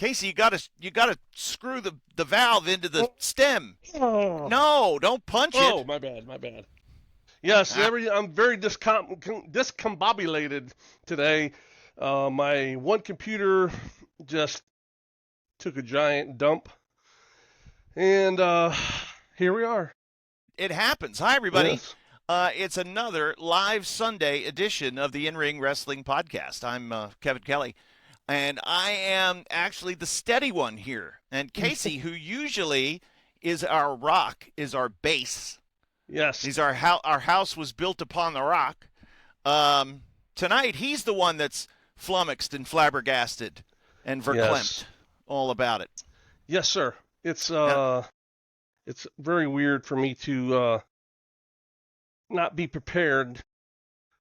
Casey, you gotta screw the valve into the Oh, stem. oh, No, don't punch oh, it. my bad, my bad. Yes, Ah, I'm very discombobulated today. My one computer just took a giant dump, and here we are. it happens. Hi, everybody. Yes. It's another live Sunday edition of the In Ring Wrestling Podcast. I'm Kevin Kelly, and I am actually the steady one here. And Casey, who usually is our rock, is our base. Yes. He's our house was built upon the rock. Um, Tonight, he's the one that's flummoxed and flabbergasted and verklempt Yes. all about it. Yes, sir. It's Now, uh it's very weird for me to not be prepared.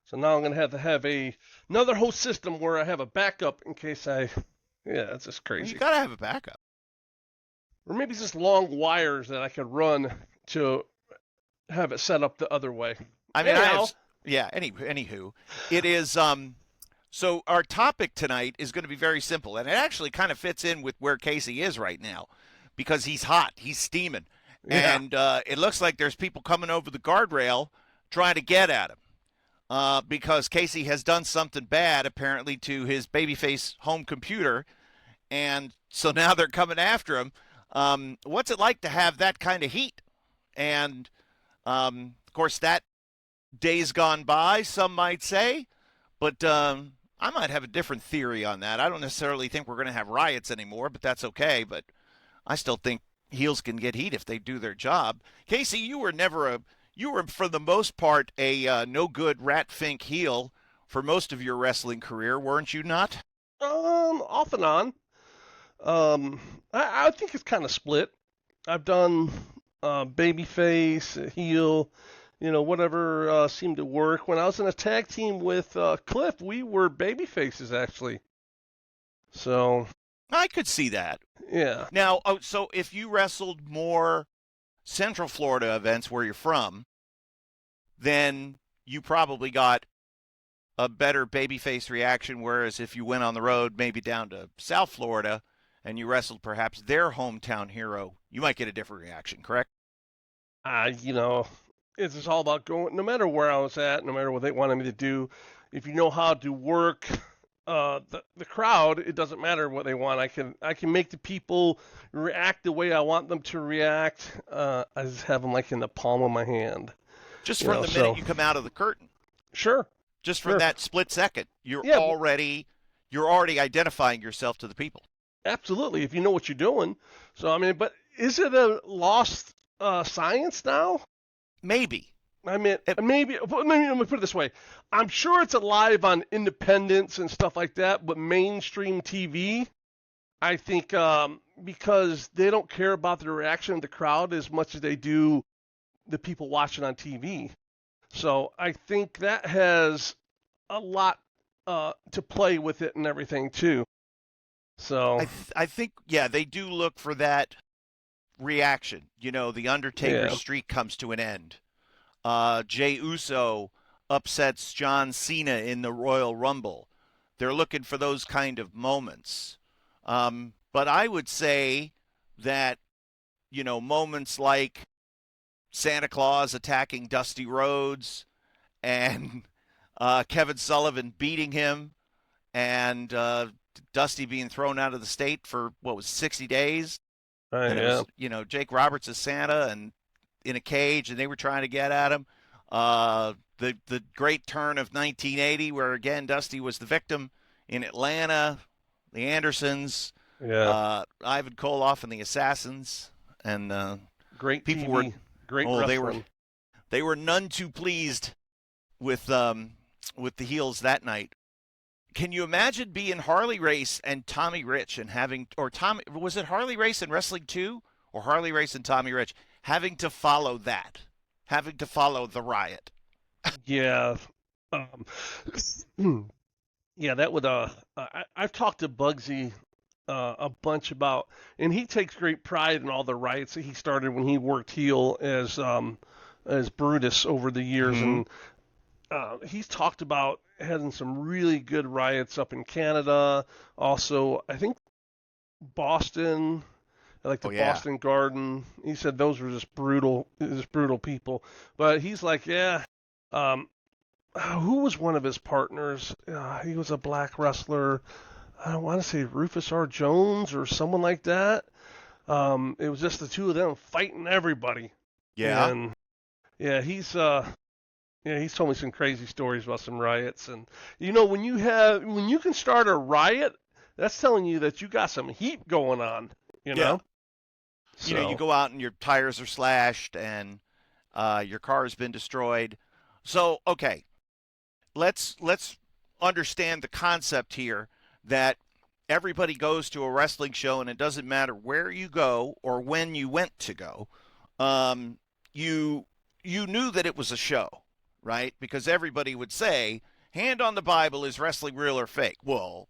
So now I'm gonna have to have another whole system where I have a backup in case yeah, it's just well, you crazy. got to have a backup. Or maybe just long wires that I could run to have it set up the other way. I mean, I Anyhow, have, yeah. Anywho, it is. So our topic tonight is going to be very simple, and it actually kind of fits in with where Casey is right now, because he's hot, he's steaming, yeah. and it looks like there's people coming over the guardrail trying to get at him. Because Casey has done something bad apparently to his babyface home computer, and so now they're coming after him. What's it like to have that kind of heat? And of course, that day's gone by, some might say, but I might have a different theory on that. I don't necessarily think we're going to have riots anymore, but that's okay. But I still think heels can get heat if they do their job. Casey, you were for the most part a no good rat fink heel for most of your wrestling career, weren't you not? Off and on. I think it's kind of split. I've done babyface, heel, whatever seemed to work. When I was in a tag team with Cliff, we were baby faces actually. So I could see that. yeah, Now, oh, so if you wrestled more Central Florida events where you're from, then you probably got a better babyface reaction. Whereas if you went on the road, maybe down to South Florida, and you wrestled perhaps their hometown hero, you might get a different reaction, correct? I it's just all about going. No matter where I was at, no matter what they wanted me to do, if you know how to work the crowd, it doesn't matter what they want. I can make the people react the way I want them to react. I just have them like in the palm of my hand. Just from the minute So you come out of the curtain, sure, just from sure, that split second, yeah, you're already identifying yourself to the people. absolutely. If you know what you're doing. So I mean, but is it a lost science now? Maybe. I mean, It, maybe. Let me put it this way: I'm sure it's alive on Independence and stuff like that, but mainstream TV, I think, because they don't care about the reaction of the crowd as much as they do the people watching on TV. So I think that has a lot to play with it and everything too. So I think, yeah, they do look for that reaction. You know, the Undertaker's yeah, streak comes to an end. Jey Uso upsets John Cena in the Royal Rumble. They're looking for those kind of moments. But I would say that, moments like Santa Claus attacking Dusty Rhodes and Kevin Sullivan beating him and Dusty being thrown out of the state for what was 60 days. And it yeah, was, Jake Roberts as Santa and in a cage, and they were trying to get at him. The great turn of 1980, where again Dusty was the victim in Atlanta, the Andersons, yeah. Ivan Koloff and the Assassins, and Great people were TV, great oh wrestling. they were none too pleased with the heels that night. Can you imagine being Harley Race and Tommy Rich and having, or Tommy, was it Harley Race and Wrestling 2 or Harley Race and Tommy Rich, having to follow that, having to follow the riot? Yeah. Um, yeah, that would I've talked to Bugsy a bunch about, and he takes great pride in all the riots that he started when he worked heel as Brutus over the years, Mm-hmm. and he's talked about having some really good riots up in Canada. Also, I think Boston, like the Oh yeah. Boston Garden. He said those were just brutal people. But he's like, yeah. Um, who was one of his partners? He was a black wrestler. I don't want to say Rufus R. Jones or someone like that. It was just the two of them fighting everybody. Yeah. And yeah, he's told me some crazy stories about some riots. And when you can start a riot, that's telling you that you got some heat going on. You Yeah. know. You So go out and your tires are slashed and your car has been destroyed. So, okay, let's understand the concept here that everybody goes to a wrestling show and it doesn't matter where you go or when you went to go. Um, you you knew that it was a show, right? Because everybody would say, "Hand on the Bible, is wrestling real or fake?" Well,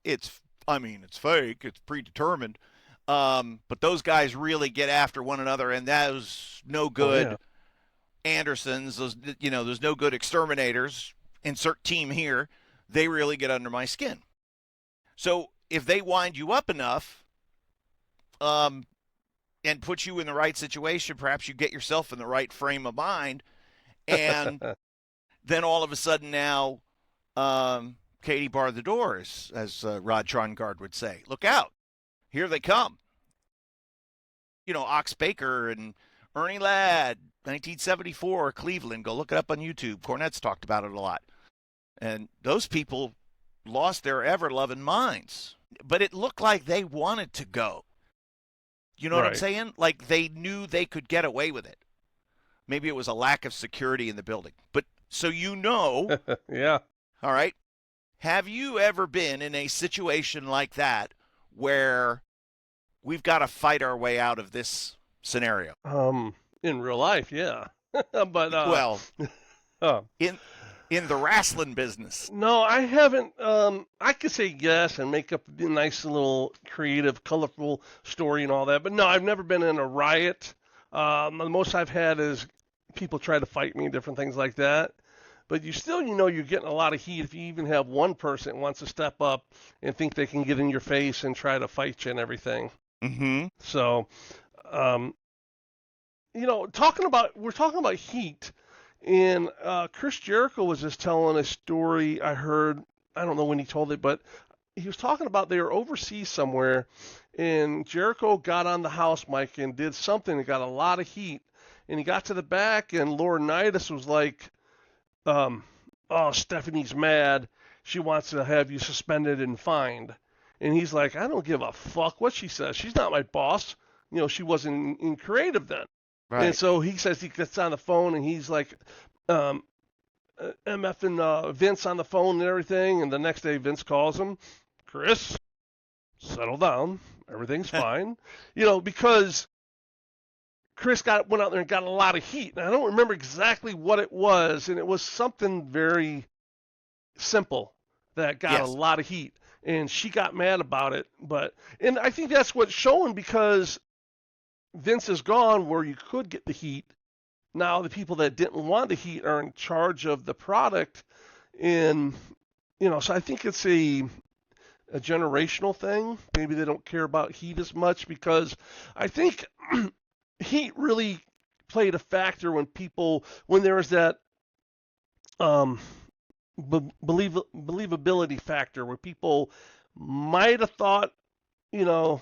it's fake. It's predetermined. But those guys really get after one another, and those no oh yeah. good Andersons, those no good exterminators. Insert team here. They really get under my skin. So if they wind you up enough, um, and put you in the right situation, perhaps you get yourself in the right frame of mind, and then all of a sudden now, Katie bar the doors, as Rod Trongard would say. Look out! Here they come. Ox Baker and Ernie Ladd, 1974, Cleveland. Go look it up on YouTube. Cornette's talked about it a lot. And those people lost their ever loving minds. But it looked like they wanted to go. You know what I'm Right. saying? Like they knew they could get away with it. Maybe it was a lack of security in the building. But so Yeah. all right, have you ever been in a situation like that where we've got to fight our way out of this scenario? In real life, yeah. But Well, uh, in the wrestling business. no, I haven't. I could say yes and make up a nice little creative, colorful story and all that. But no, I've never been in a riot. The most I've had is people try to fight me and different things like that. But you're getting a lot of heat if you even have one person that wants to step up and think they can get in your face and try to fight you and everything. Mm-hmm. So, um, we're talking about heat, and Chris Jericho was just telling a story I heard. I don't know when he told it, but he was talking about they were overseas somewhere, and Jericho got on the house mic and did something that got a lot of heat, and he got to the back, and Laurinaitis was like, "Oh, Stephanie's mad. She wants to have you suspended and fined." And he's like, "I don't give a fuck what she says. She's not my boss. She wasn't in creative then." And Right. so he says he gets on the phone and he's like, um, MFing Vince on the phone and everything. And the next day Vince calls him, "Chris, settle down. Everything's fine." Because Chris went out there and got a lot of heat. And I don't remember exactly what it was. And it was something very simple that got a Yes. lot of heat. And she got mad about it. And I think that's what's showing because Vince is gone where you could get the heat. Now the people that didn't want the heat are in charge of the product, and so I think it's a generational thing. Maybe they don't care about heat as much because I think heat really played a factor when there was that um, believability factor where people might have thought, yeah,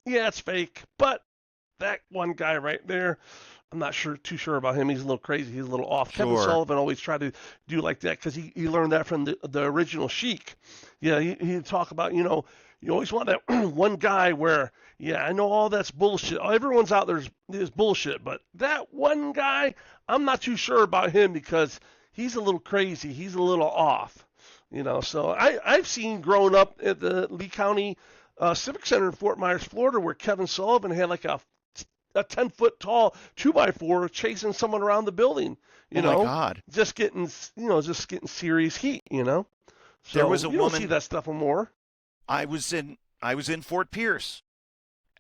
it's fake, but that one guy right there, I'm not too sure about him. He's a little crazy. He's a little off. Kevin Sure. Sullivan always tried to do like that because he learned that from the original Sheik. Yeah, he'd talk about, you always want that one guy where, yeah, I know all that's bullshit. Everyone's out there is bullshit, but that one guy, I'm not too sure about him because he's a little crazy. He's a little off. So I've seen growing up at the Lee County Civic Center in Fort Myers, Florida, where Kevin Sullivan had like a 10-foot tall 2x4 chasing someone around the building, Oh my God. just getting serious heat. There So was a you don't see woman. that stuff anymore. I was in Fort Pierce,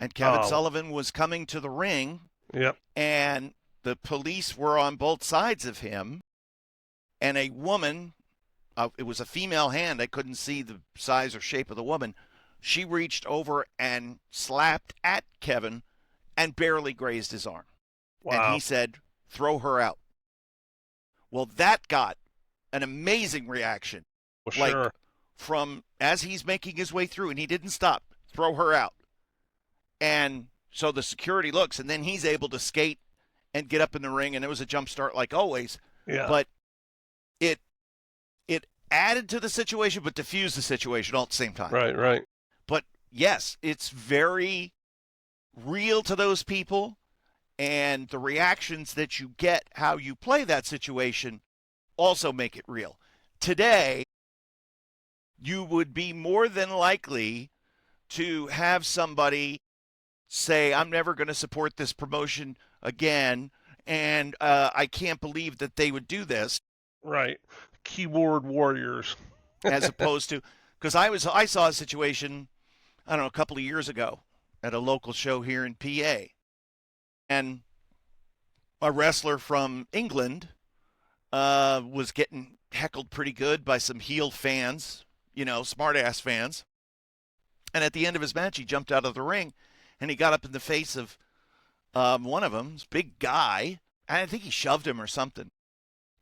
and Kevin Oh, Sullivan was coming to the ring, yep. and the police were on both sides of him, and a woman, it was a female hand. I couldn't see the size or shape of the woman, she reached over and slapped at Kevin and barely grazed his arm. And Wow. he said, throw her out. Well, that got an amazing reaction. Well, Like, sure. from as he's making his way through, and he didn't stop, throw her out. And so the security looks, and then he's able to skate and get up in the ring, and it was a jump start like always. Yeah. But it added to the situation, but diffused the situation all at the same time. Right, right. But yes, it's very real to those people, and the reactions that you get, how you play that situation, also make it real. Today, you would be more than likely to have somebody say, I'm never going to support this promotion again, and I can't believe that they would do this. Right. Keyboard warriors. As opposed to, because I saw a situation, I don't know, a couple of years ago at a local show here in PA, and a wrestler from England was getting heckled pretty good by some heel fans, smart-ass fans. And at the end of his match, he jumped out of the ring, and he got up in the face of one of them, this big guy, and I think he shoved him or something.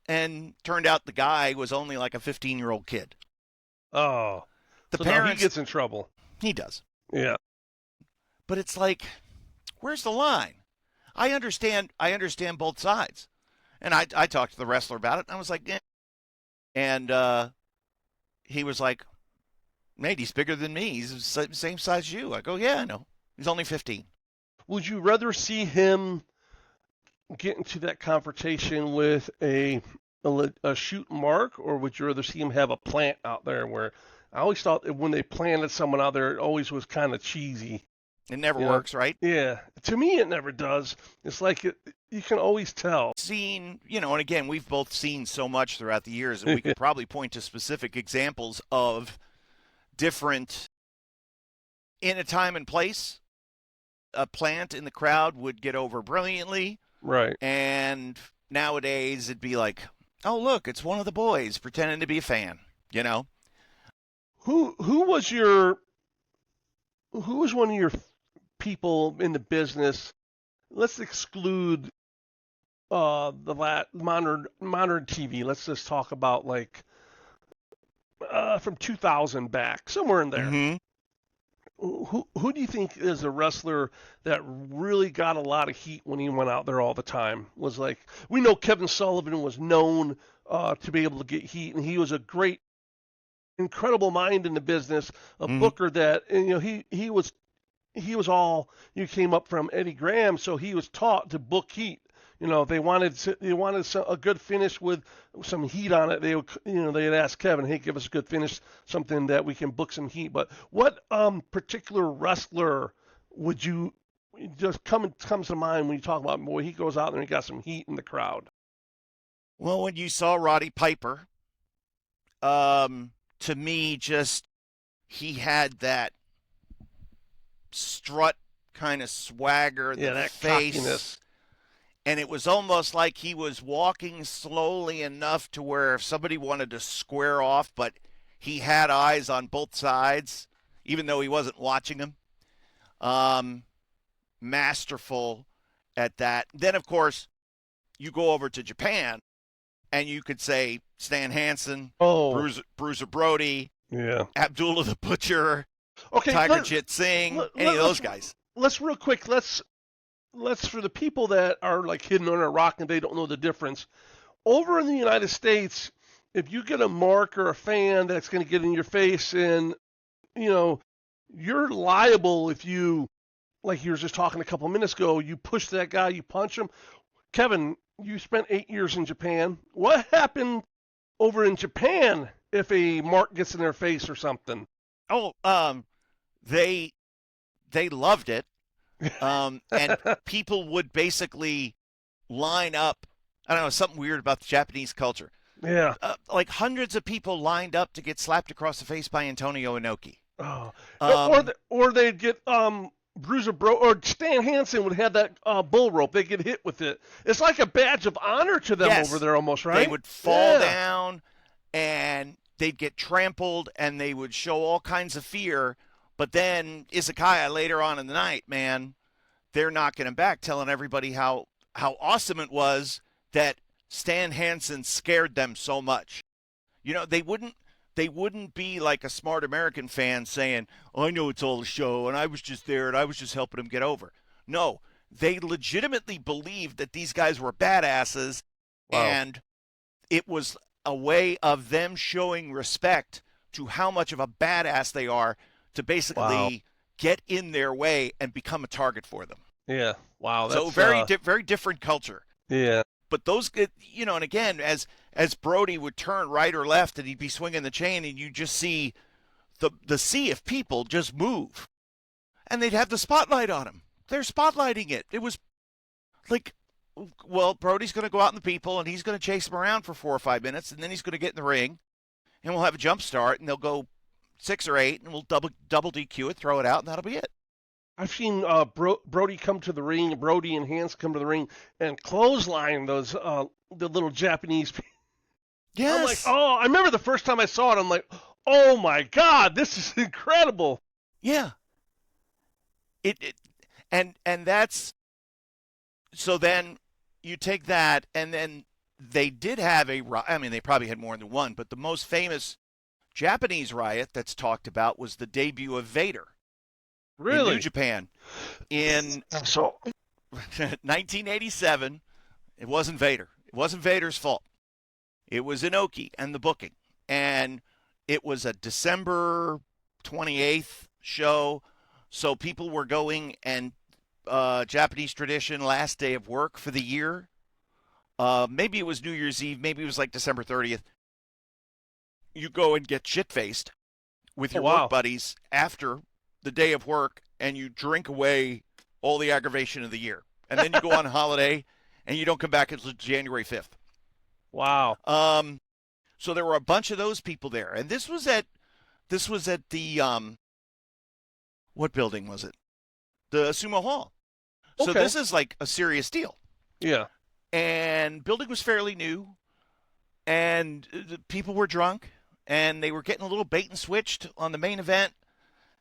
And turned out the guy was only like a 15-year-old kid. Oh. The So parents, now he gets in trouble. he does. Yeah. But it's like, where's the line? I understand both sides. And I talked to the wrestler about it, and I was like, eh. And he was like, mate, he's bigger than me. He's the same size as you. I go, yeah, I know. He's only 15. Would you rather see him get into that confrontation with a shoot mark, or would you rather see him have a plant out there? Where I always thought that when they planted someone out there, it always was kind of cheesy. It never works, right? Yeah. To me, it never does. It's like you can always tell. Seen, and again, we've both seen so much throughout the years that we could probably point to specific examples of different, in a time and place, a plant in the crowd would get over brilliantly. Right. And nowadays it'd be like, oh, look, it's one of the boys pretending to be a fan, Who was one of your people in the business? Let's exclude the modern TV. Let's just talk about like from 2000 back, somewhere in there. Mm-hmm. Who do you think is a wrestler that really got a lot of heat when he went out there all the time? Was like, we know Kevin Sullivan was known to be able to get heat, and he was a great, incredible mind in the business, a booker that, and, he was all, you came up from Eddie Graham, so he was taught to book heat. They wanted a good finish with some heat on it. They'd ask Kevin, hey, give us a good finish, something that we can book some heat. But what particular wrestler would you just comes to mind when you talk about, boy, he goes out there and he got some heat in the crowd? Well, when you saw Roddy Piper, to me, just he had that strut kind of swagger, that face. Cockiness. And it was almost like he was walking slowly enough to where if somebody wanted to square off, but he had eyes on both sides, even though he wasn't watching them. Masterful at that. Then, of course, you go over to Japan, and you could say Stan Hansen, Bruiser Brody, Abdullah the Butcher, Tiger Jit Singh, any of those guys. Let's real quick, let's for the people that are like hidden under a rock and they don't know the difference. Over in the United States, if you get a mark or a fan that's going to get in your face, and you're liable if you, like you were just talking a couple of minutes ago, you push that guy, you punch him. Kevin, you spent 8 years in Japan. What happened over in Japan if a mark gets in their face or something? Oh, they loved it. And people would basically line up. I don't know, something weird about the Japanese culture. Yeah. Like hundreds of people lined up to get slapped across the face by Antonio Inoki. Oh. Or they'd get Bruiser or Stan Hansen would have that bull rope. They get hit with it. It's like a badge of honor to them over there almost, right? They would fall down and they'd get trampled and they would show all kinds of fear. But then Izakaya later on in the night, man, they're knocking him back, telling everybody how awesome it was that Stan Hansen scared them so much. You know, they wouldn't be like a smart American fan saying, oh, I know it's all a show and I was just there and I was just helping him get over. No, they legitimately believed that these guys were badasses. Wow. And it was a way of them showing respect to how much of a badass they are to basically Wow. get in their way and become a target for them. Yeah. Wow. So That's very different culture. yeah. But those, and again, as Brody would turn right or left and he'd be swinging the chain, and you just see the sea of people just move, and they'd have the spotlight on him. They're spotlighting it. It was like, well, Brody's going to go out in the people, and he's going to chase him around for 4 or 5 minutes, and then he's going to get in the ring, and we'll have a jump start, and they'll go 6 or 8, and we'll double DQ it, throw it out, and that'll be it. I've seen Brody come to the ring, Brody and Hans come to the ring and clothesline those the little Japanese people. Yes. I'm like, oh, I remember the first time I saw it, I'm like, oh my God, this is incredible. Yeah. And that's so then you take that, and then they did have they probably had more than one, but the most famous Japanese riot that's talked about was the debut of Vader Really? in New Japan in So 1987. It wasn't Vader. It wasn't Vader's fault. It was Inoki and the booking. And it was a December 28th show, so people were going, and Japanese tradition, last day of work for the year. Maybe it was New Year's Eve. Maybe it was like December 30th. You go and get shit-faced with your wow. work buddies after the day of work, and you drink away all the aggravation of the year. And then you go on holiday, and you don't come back until January 5th. Wow. So there were a bunch of those people there. And this was at the, what building was it? The Sumo Hall. So Okay. this is like a serious deal. Yeah. And building was fairly new, and the people were drunk, and they were getting a little bait and switched on the main event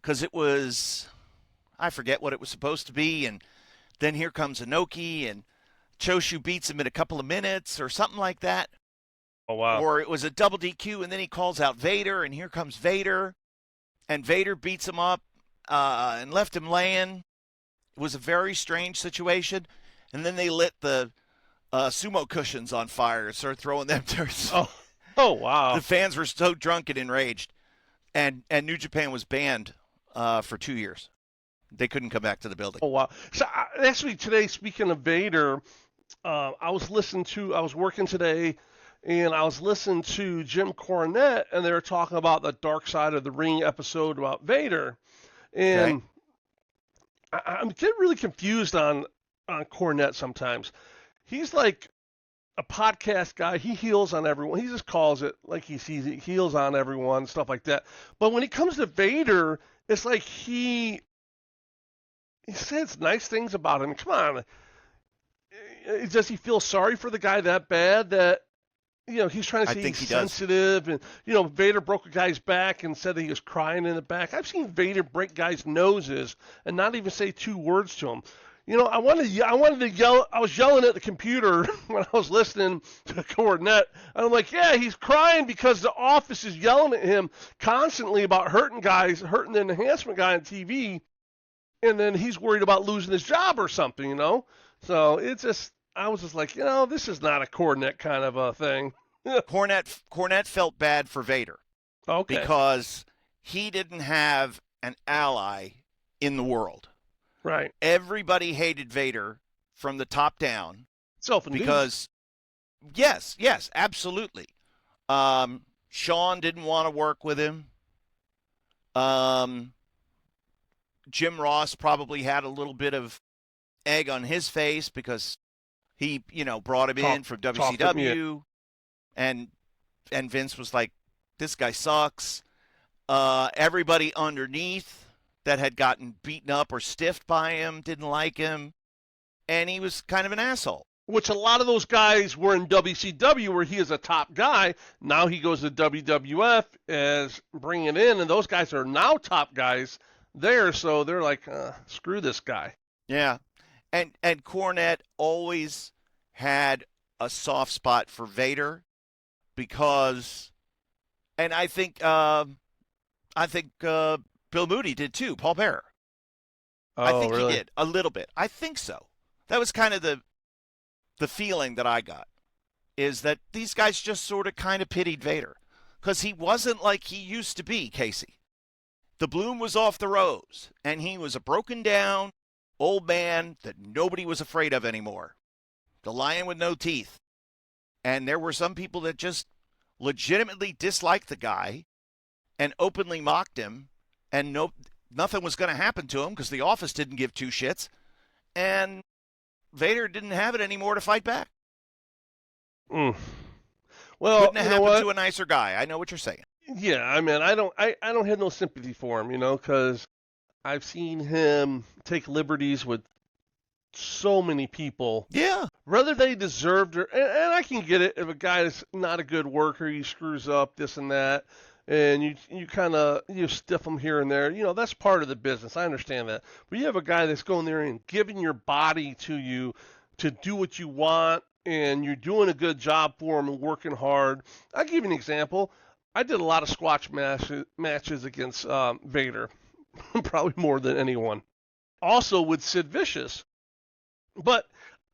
because it was, I forget what it was supposed to be, and then here comes Inoki, and Choshu beats him in a couple of minutes or something like that. Oh, wow. Or it was a double DQ, and then he calls out Vader, and here comes Vader, and Vader beats him up and left him laying. It was a very strange situation, and then they lit the sumo cushions on fire and started throwing them. Oh, wow. The fans were so drunk and enraged, and New Japan was banned for 2 years. They couldn't come back to the building. Oh, wow. So actually today, speaking of Vader, I was working today, and I was listening to Jim Cornette, and they were talking about the Dark Side of the Ring episode about Vader. And okay. I'm getting really confused on Cornette sometimes. He's like a podcast guy. He heals on everyone. He just calls it like he sees it. He heals on everyone, stuff like that. But when it comes to Vader, it's like he says nice things about him. Come on. Does he feel sorry for the guy that bad that, he's trying to say he's sensitive, and, Vader broke a guy's back and said that he was crying in the back. I've seen Vader break guys' noses and not even say 2 words to him. I wanted to yell. I was yelling at the computer when I was listening to Cornette. And I'm like, yeah, he's crying because the office is yelling at him constantly about hurting the enhancement guy on TV. And then he's worried about losing his job or something, So I was just like, this is not a Cornette kind of a thing. Cornette felt bad for Vader. Okay. Because he didn't have an ally in the world. Right. Everybody hated Vader from the top down. Self-induced. Because, yes, absolutely. Sean didn't want to work with him. Jim Ross probably had a little bit of egg on his face because he, brought him in from WCW. And Vince was like, this guy sucks. Everybody underneath that had gotten beaten up or stiffed by him didn't like him. And he was kind of an asshole. Which a lot of those guys were in WCW where he is a top guy. Now he goes to WWF as bringing in, and those guys are now top guys there, so they're like, screw this guy. Yeah. And Cornette always had a soft spot for Vader because, and I think Bill Moody did too. Paul Bearer. I Oh, think he really? did a little bit. I think so. That was kind of the feeling that I got, is that these guys just sort of kind of pitied Vader because he wasn't like he used to be, Casey. The bloom was off the rose, and he was a broken down old man that nobody was afraid of anymore. The lion with no teeth. And there were some people that just legitimately disliked the guy and openly mocked him, and nothing was going to happen to him because the office didn't give two shits, and Vader didn't have it anymore to fight back. Mm. Well, Couldn't have you know happened what? to a nicer guy. I know what you're saying. Yeah, I mean, I don't have no sympathy for him, because I've seen him take liberties with so many people, Yeah. whether they deserved it. And I can get it if a guy is not a good worker, he screws up this and that, and you kind of stiff him here and there. That's part of the business. I understand that. But you have a guy that's going there and giving your body to you to do what you want, and you're doing a good job for him and working hard. I'll give you an example. I did a lot of squash matches against Vader, probably more than anyone. Also with Sid Vicious. But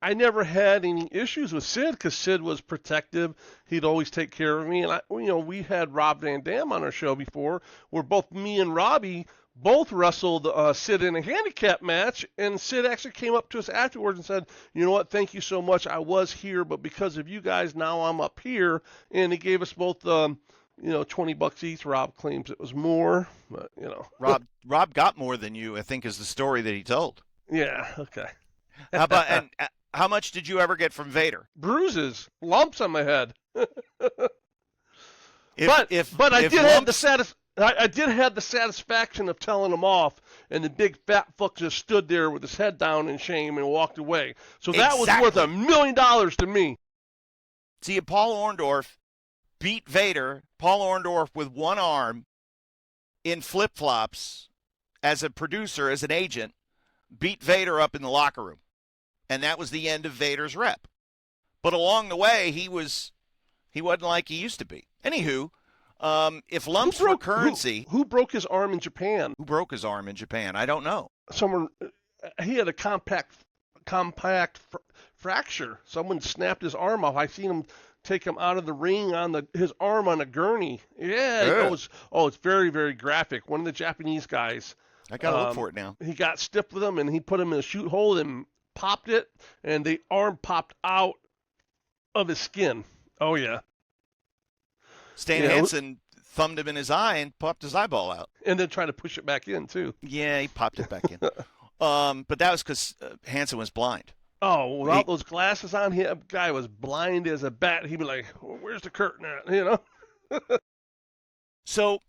I never had any issues with Sid because Sid was protective. He'd always take care of me. And we had Rob Van Dam on our show before, where both me and Robbie both wrestled Sid in a handicap match, and Sid actually came up to us afterwards and said, "You know what? Thank you so much. I was here, but because of you guys, now I'm up here." And he gave us both, $20 each. Rob claims it was more, but Rob got more than you, I think, is the story that he told. Yeah, okay. How about and how much did you ever get from Vader? Bruises, lumps on my head. If but I if did have lumps, I did have the satisfaction of telling him off, and the big fat fuck just stood there with his head down in shame and walked away. So that was worth Exactly. $1 million to me. See, if Paul Orndorff beat Vader, Paul Orndorff with one arm in flip-flops as a producer, as an agent, beat Vader up in the locker room. And that was the end of Vader's rep. But along the way, he wasn't like he used to be. Anywho, if lumps were currency, Who broke his arm in Japan? who broke his arm in Japan? I don't know. Someone, he had a compact fracture. Someone snapped his arm off. I seen him take him out of the ring on his arm on a gurney. Yeah, it's very, very graphic. One of the Japanese guys. I gotta look for it now. He got stiff with him, and he put him in a shoot hole and popped it, and the arm popped out of his skin. Oh yeah. Stan Hansen thumbed him in his eye and popped his eyeball out. And then tried to push it back in too. Yeah, he popped it back in. But that was because Hansen was blind. Oh, without those glasses on, him guy was blind as a bat. He'd be like, "Where's the curtain at?" So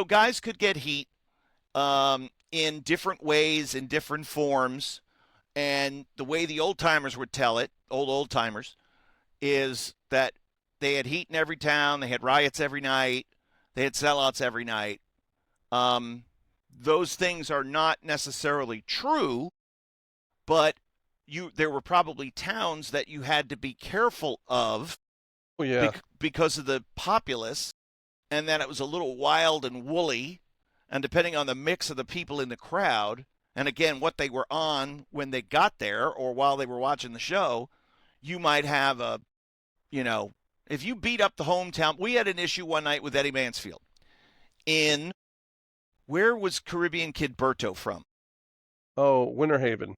guys could get heat in different ways, in different forms, and the way the old timers would tell it, old timers, is that they had heat in every town, they had riots every night, they had sellouts every night. Those things are not necessarily true, but there were probably towns that you had to be careful of. Oh yeah. Because of the populace, and that it was a little wild and woolly, and depending on the mix of the people in the crowd, and again, what they were on when they got there or while they were watching the show, you might have if you beat up the hometown. We had an issue one night with Eddie Mansfield. Where was Caribbean Kid Berto from? Oh, Winter Haven.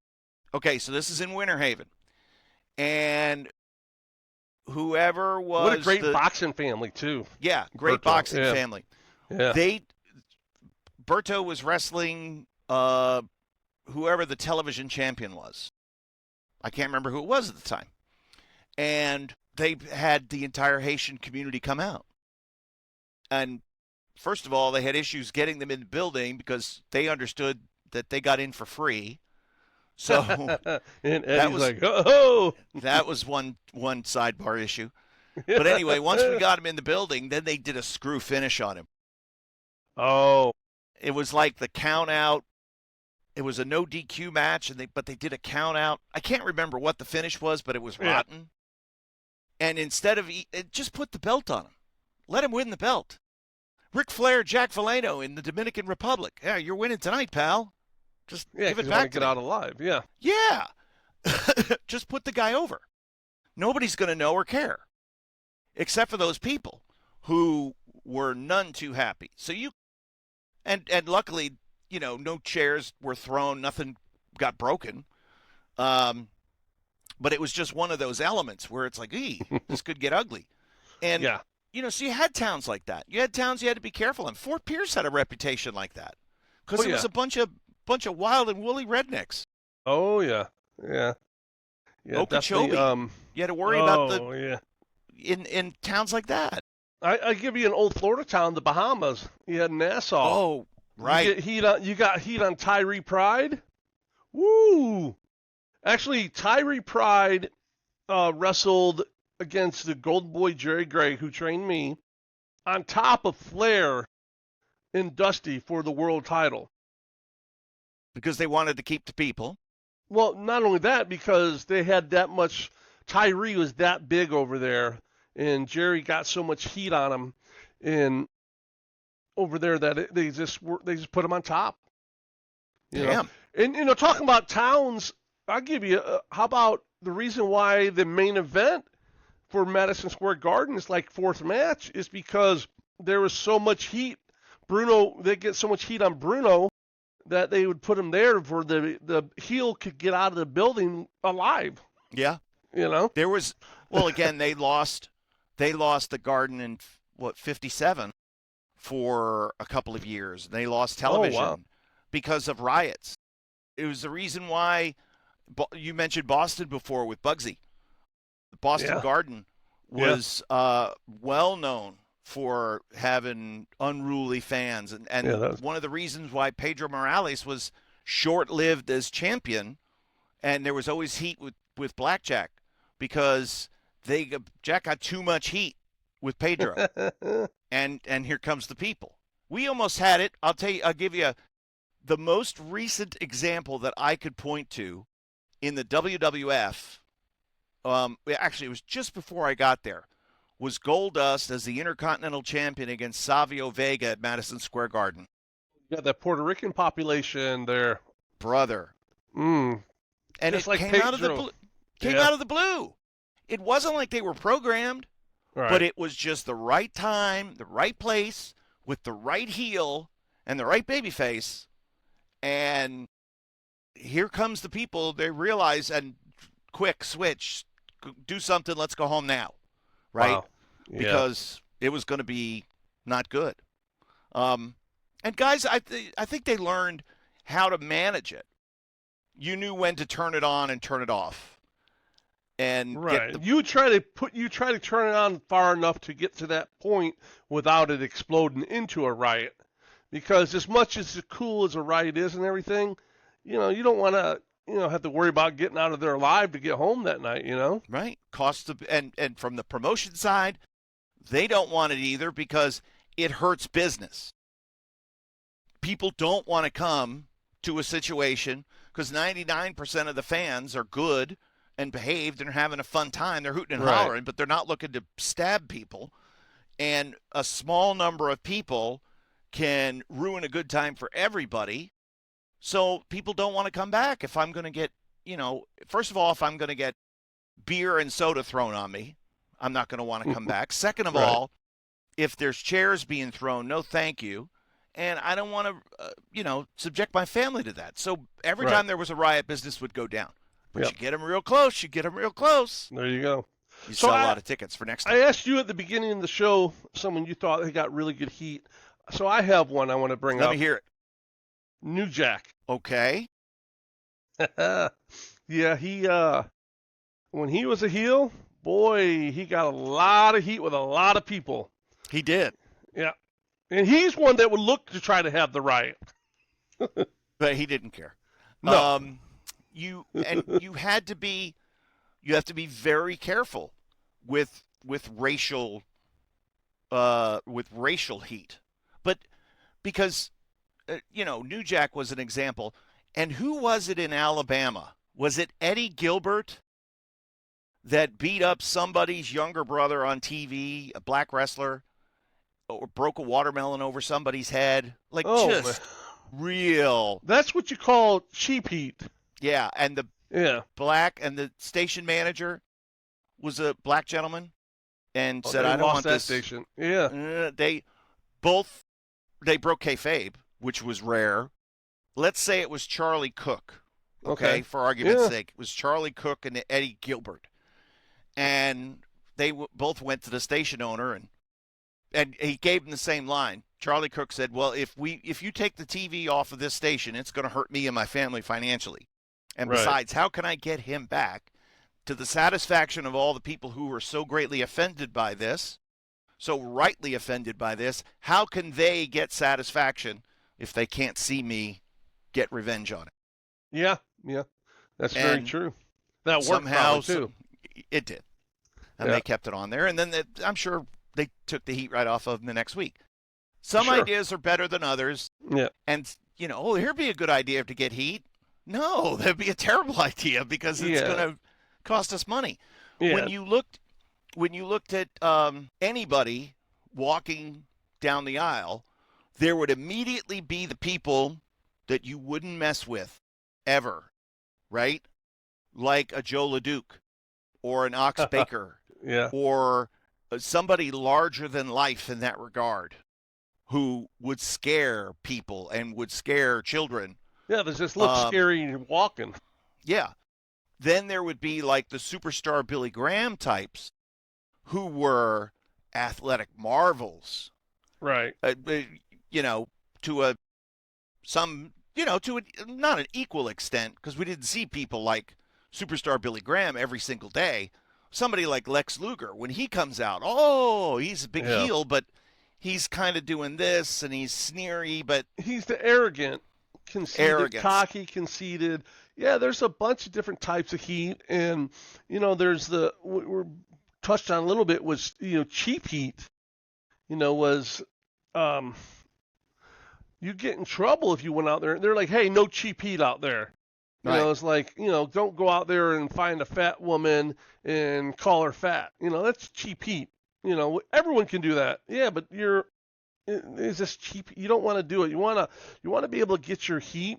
Okay, so this is in Winter Haven. And whoever was... What a great boxing family, too. Yeah, great Berto. boxing family. Yeah. Berto was wrestling whoever the television champion was. I can't remember who it was at the time. And they had the entire Haitian community come out. And first of all, they had issues getting them in the building because they understood that they got in for free. So and that was like, oh, that was one sidebar issue. But anyway, once we got him in the building, then they did a screw finish on him. Oh, it was like the count out. It was a no DQ match, but they did a count out. I can't remember what the finish was, but it was rotten. And instead of just put the belt on him, let him win the belt. Ric Flair, Jack Valeno in the Dominican Republic. Yeah, you're winning tonight, pal. Just give it back to get out alive. Yeah. Yeah. Just put the guy over. Nobody's going to know or care, except for those people who were none too happy. So and luckily, no chairs were thrown, nothing got broken. But it was just one of those elements where it's like, this could get ugly. And, so you had towns like that. You had towns you had to be careful in. Fort Pierce had a reputation like that because it was a bunch of wild and woolly rednecks. Oh, yeah. Yeah. Yeah, Okeechobee. You had to worry about in towns like that. I give you an old Florida town, the Bahamas. You had Nassau. Oh, right. You got heat on Tyree Pride. Woo! Actually, Tyree Pride wrestled against the Golden Boy Jerry Gray, who trained me, on top of Flair and Dusty for the world title. Because they wanted to keep the people. Well, not only that, because they had that much. Tyree was that big over there, and Jerry got so much heat on him, and over there that they just put him on top. Damn. And talking about towns, I'll give you. How about the reason why the main event for Madison Square Garden is like fourth match is because there was so much heat. They get so much heat on Bruno that they would put him there for the heel could get out of the building alive. Yeah. There was, again, they lost the Garden in 57 for a couple of years. They lost television because of riots. It was the reason why you mentioned Boston before with Bugsy. The Boston Garden was well known for having unruly fans. And one of the reasons why Pedro Morales was short-lived as champion, and there was always heat with Blackjack, because Jack got too much heat with Pedro. and here comes the people. We almost had it. I'll give you the most recent example that I could point to in the WWF. Actually, it was just before I got there. Was Goldust as the Intercontinental Champion against Savio Vega at Madison Square Garden. You got that Puerto Rican population there. Brother. And it came out of the blue. It wasn't like they were programmed, but it was just the right time, the right place, with the right heel and the right babyface. And here comes the people. They realize, and quick switch, do something, let's go home now. Right? Wow. Yeah. Because it was going to be not good. And guys, I think they learned how to manage it. You knew when to turn it on and turn it off. And you try to turn it on far enough to get to that point without it exploding into a riot. Because as much as cool as a riot is and everything, you don't want to have to worry about getting out of there alive to get home that night, Right. And from the promotion side, they don't want it either because it hurts business. People don't want to come to a situation because 99% of the fans are good and behaved and are having a fun time. They're hooting and hollering, but they're not looking to stab people. And a small number of people can ruin a good time for everybody. So people don't want to come back. If I'm going to get, first of all, if I'm going to get beer and soda thrown on me, I'm not going to want to come back. Second of all, if there's chairs being thrown, no thank you. And I don't want to, subject my family to that. So every time there was a riot, business would go down. But you get them real close. There you go. You sell a lot of tickets for next time. I asked you at the beginning of the show, someone you thought had got really good heat. So I have one I want to bring up. Let me hear it. New Jack. Okay. Yeah, he when he was a heel, boy, he got a lot of heat with a lot of people. He did. Yeah. And he's one that would look to try to have the riot. But he didn't care. No. You have to be very careful with racial heat. But because New Jack was an example. And who was it in Alabama? Was it Eddie Gilbert that beat up somebody's younger brother on TV, a black wrestler, or broke a watermelon over somebody's head? Like, Oh, man. just real. That's what you call cheap heat. Yeah, and Yeah. the station manager was a black gentleman and said, They "I don't lost want that this." station. Yeah. They broke kayfabe, which was rare. Let's say it was Charlie Cook. Okay, for argument's sake, it was Charlie Cook and Eddie Gilbert, and they both went to the station owner, and he gave him the same line. Charlie Cook said, "Well, if you take the TV off of this station, it's going to hurt me and my family financially. And Right. besides, how can I get him back to the satisfaction of all the people who were so greatly offended by this, so rightly offended by this? How can they get satisfaction if they can't see me get revenge on it?" Yeah. That's very true. That worked Somehow, too. it did. And they kept it on there. And then I'm sure they took the heat right off of them the next week. Some ideas are better than others. Yeah. And, here'd be a good idea to get heat. No, that'd be a terrible idea because it's going to cost us money. Yeah. When you looked at anybody walking down the aisle, there would immediately be the people that you wouldn't mess with ever, right? Like a Joe LeDuc or an Ox Baker Yeah. or somebody larger than life in that regard who would scare people and would scare children. Yeah, they just look scary walking. Yeah. Then there would be like the superstar Billy Graham types who were athletic marvels. Right. To not an equal extent, because we didn't see people like superstar Billy Graham every single day. Somebody like Lex Luger, when he comes out, he's a big heel, but he's kind of doing this and he's sneery, but he's the arrogant, conceited, cocky, conceited. Yeah, there's a bunch of different types of heat, and there's we're touched on a little bit was cheap heat. Was you get in trouble if you went out there. They're like, hey, no cheap heat out there. It's like, don't go out there and find a fat woman and call her fat. That's cheap heat. Everyone can do that. Yeah, but it's just cheap. You don't want to do it. You want to be able to get your heat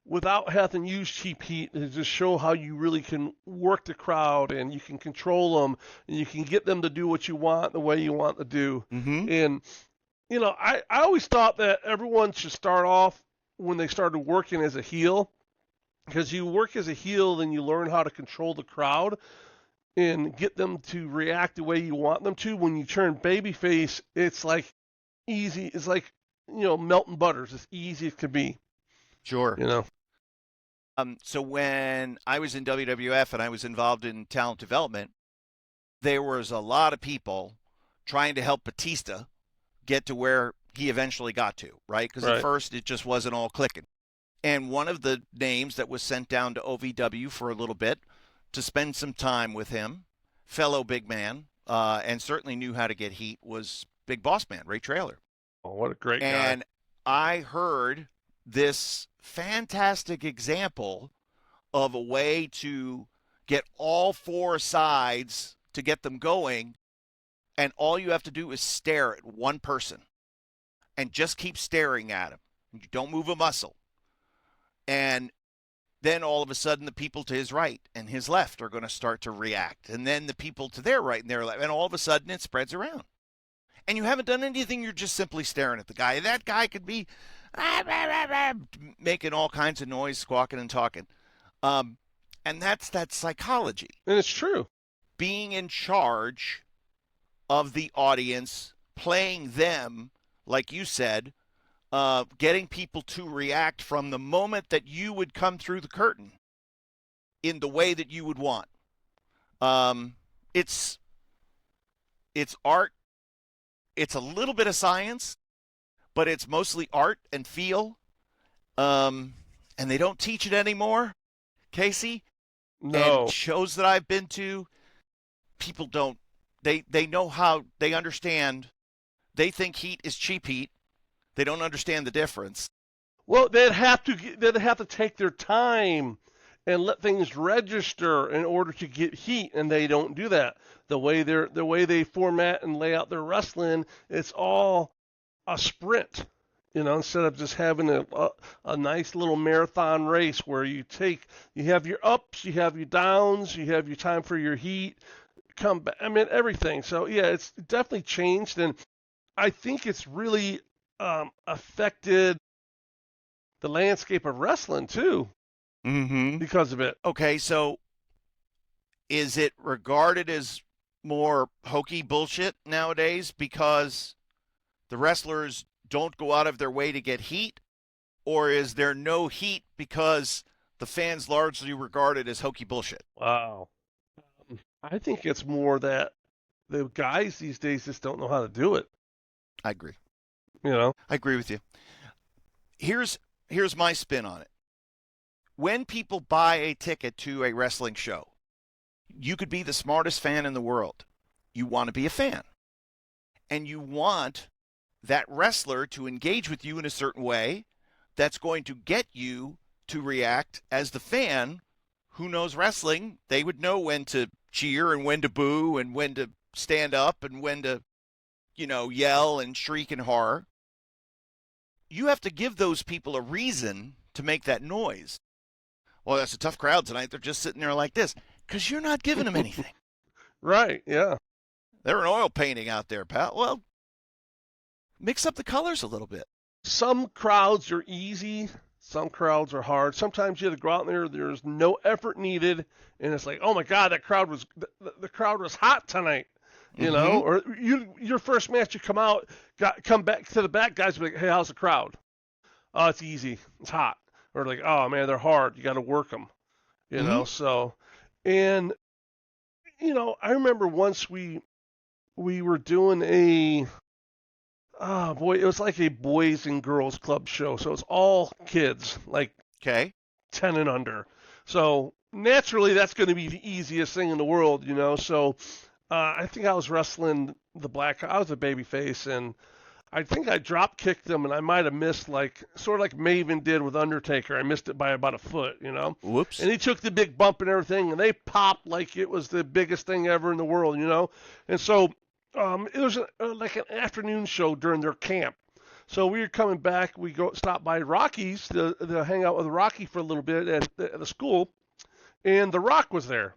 without having to use cheap heat to just show how you really can work the crowd and you can control them and you can get them to do what you want the way you want to do. Mm-hmm. And, I always thought that everyone should start off when they started working as a heel, because you work as a heel, then you learn how to control the crowd and get them to react the way you want them to. When you turn babyface, it's like easy. It's like, melting butter. It's as easy as it can be. Sure. So when I was in WWF and I was involved in talent development, there was a lot of people trying to help Batista get to where he eventually got to, right? Because at first it just wasn't all clicking. And one of the names that was sent down to OVW for a little bit to spend some time with him, fellow big man, and certainly knew how to get heat, was Big Boss Man, Ray Traylor. Oh, what a great guy. And I heard this fantastic example of a way to get all four sides to get them going, and all you have to do is stare at one person and just keep staring at him. You don't move a muscle. And then all of a sudden the people to his right and his left are going to start to react. And then the people to their right and their left. And all of a sudden it spreads around. And you haven't done anything. You're just simply staring at the guy. That guy could be making all kinds of noise, squawking and talking. And that's that psychology. And it's true. Being in charge of the audience, playing them, like you said, getting people to react from the moment that you would come through the curtain in the way that you would want. It's art. It's a little bit of science, but it's mostly art and feel. And they don't teach it anymore, Casey. No. And shows that I've been to, people don't. They know how, they understand. They think heat is cheap heat. They don't understand the difference. Well, they'd have to take their time and let things register in order to get heat, and they don't do that. The way they format and lay out their wrestling, it's all a sprint. Instead of just having a nice little marathon race where you have your ups, you have your downs, you have your time for your heat, come back. I mean, everything. So yeah, it's definitely changed, and I think it's really affected the landscape of wrestling too Mm-hmm. because of it. Okay, so is it regarded as more hokey bullshit nowadays because the wrestlers don't go out of their way to get heat? Or is there no heat because the fans largely regard it as hokey bullshit? Wow. I think it's more that the guys these days just don't know how to do it. I agree. You know. I agree with you. Here's my spin on it. When people buy a ticket to a wrestling show, you could be the smartest fan in the world. You want to be a fan. And you want that wrestler to engage with you in a certain way that's going to get you to react as the fan who knows wrestling. They would know when to cheer and when to boo and when to stand up and when to, yell and shriek in horror. You have to give those people a reason to make that noise. Well, that's a tough crowd tonight. They're just sitting there like this because you're not giving them anything. Right. Yeah. They're an oil painting out there, pal. Well, mix up the colors a little bit. Some crowds are easy. Some crowds are hard. Sometimes you have to go out there. There's no effort needed, and it's like, oh my God, the crowd was hot tonight. Or your first match, you come back to the back, guys be like, hey, how's the crowd? Oh, it's easy. It's hot. Or like, oh man, they're hard. You got to work them. So, and I remember once we were doing oh boy, it was like a boys and girls club show. So it's all kids, like Okay. 10 and under. So naturally, that's going to be the easiest thing in the world, So I think I was wrestling I was a babyface, and I think I drop kicked him, and I might have missed, sort of like Maven did with Undertaker. I missed it by about a foot, Whoops. And he took the big bump and everything, and they popped like it was the biggest thing ever in the world, And so it was like an afternoon show during their camp. So we were coming back. We stop by Rocky's to hang out with Rocky for a little bit at the school, and The Rock was there.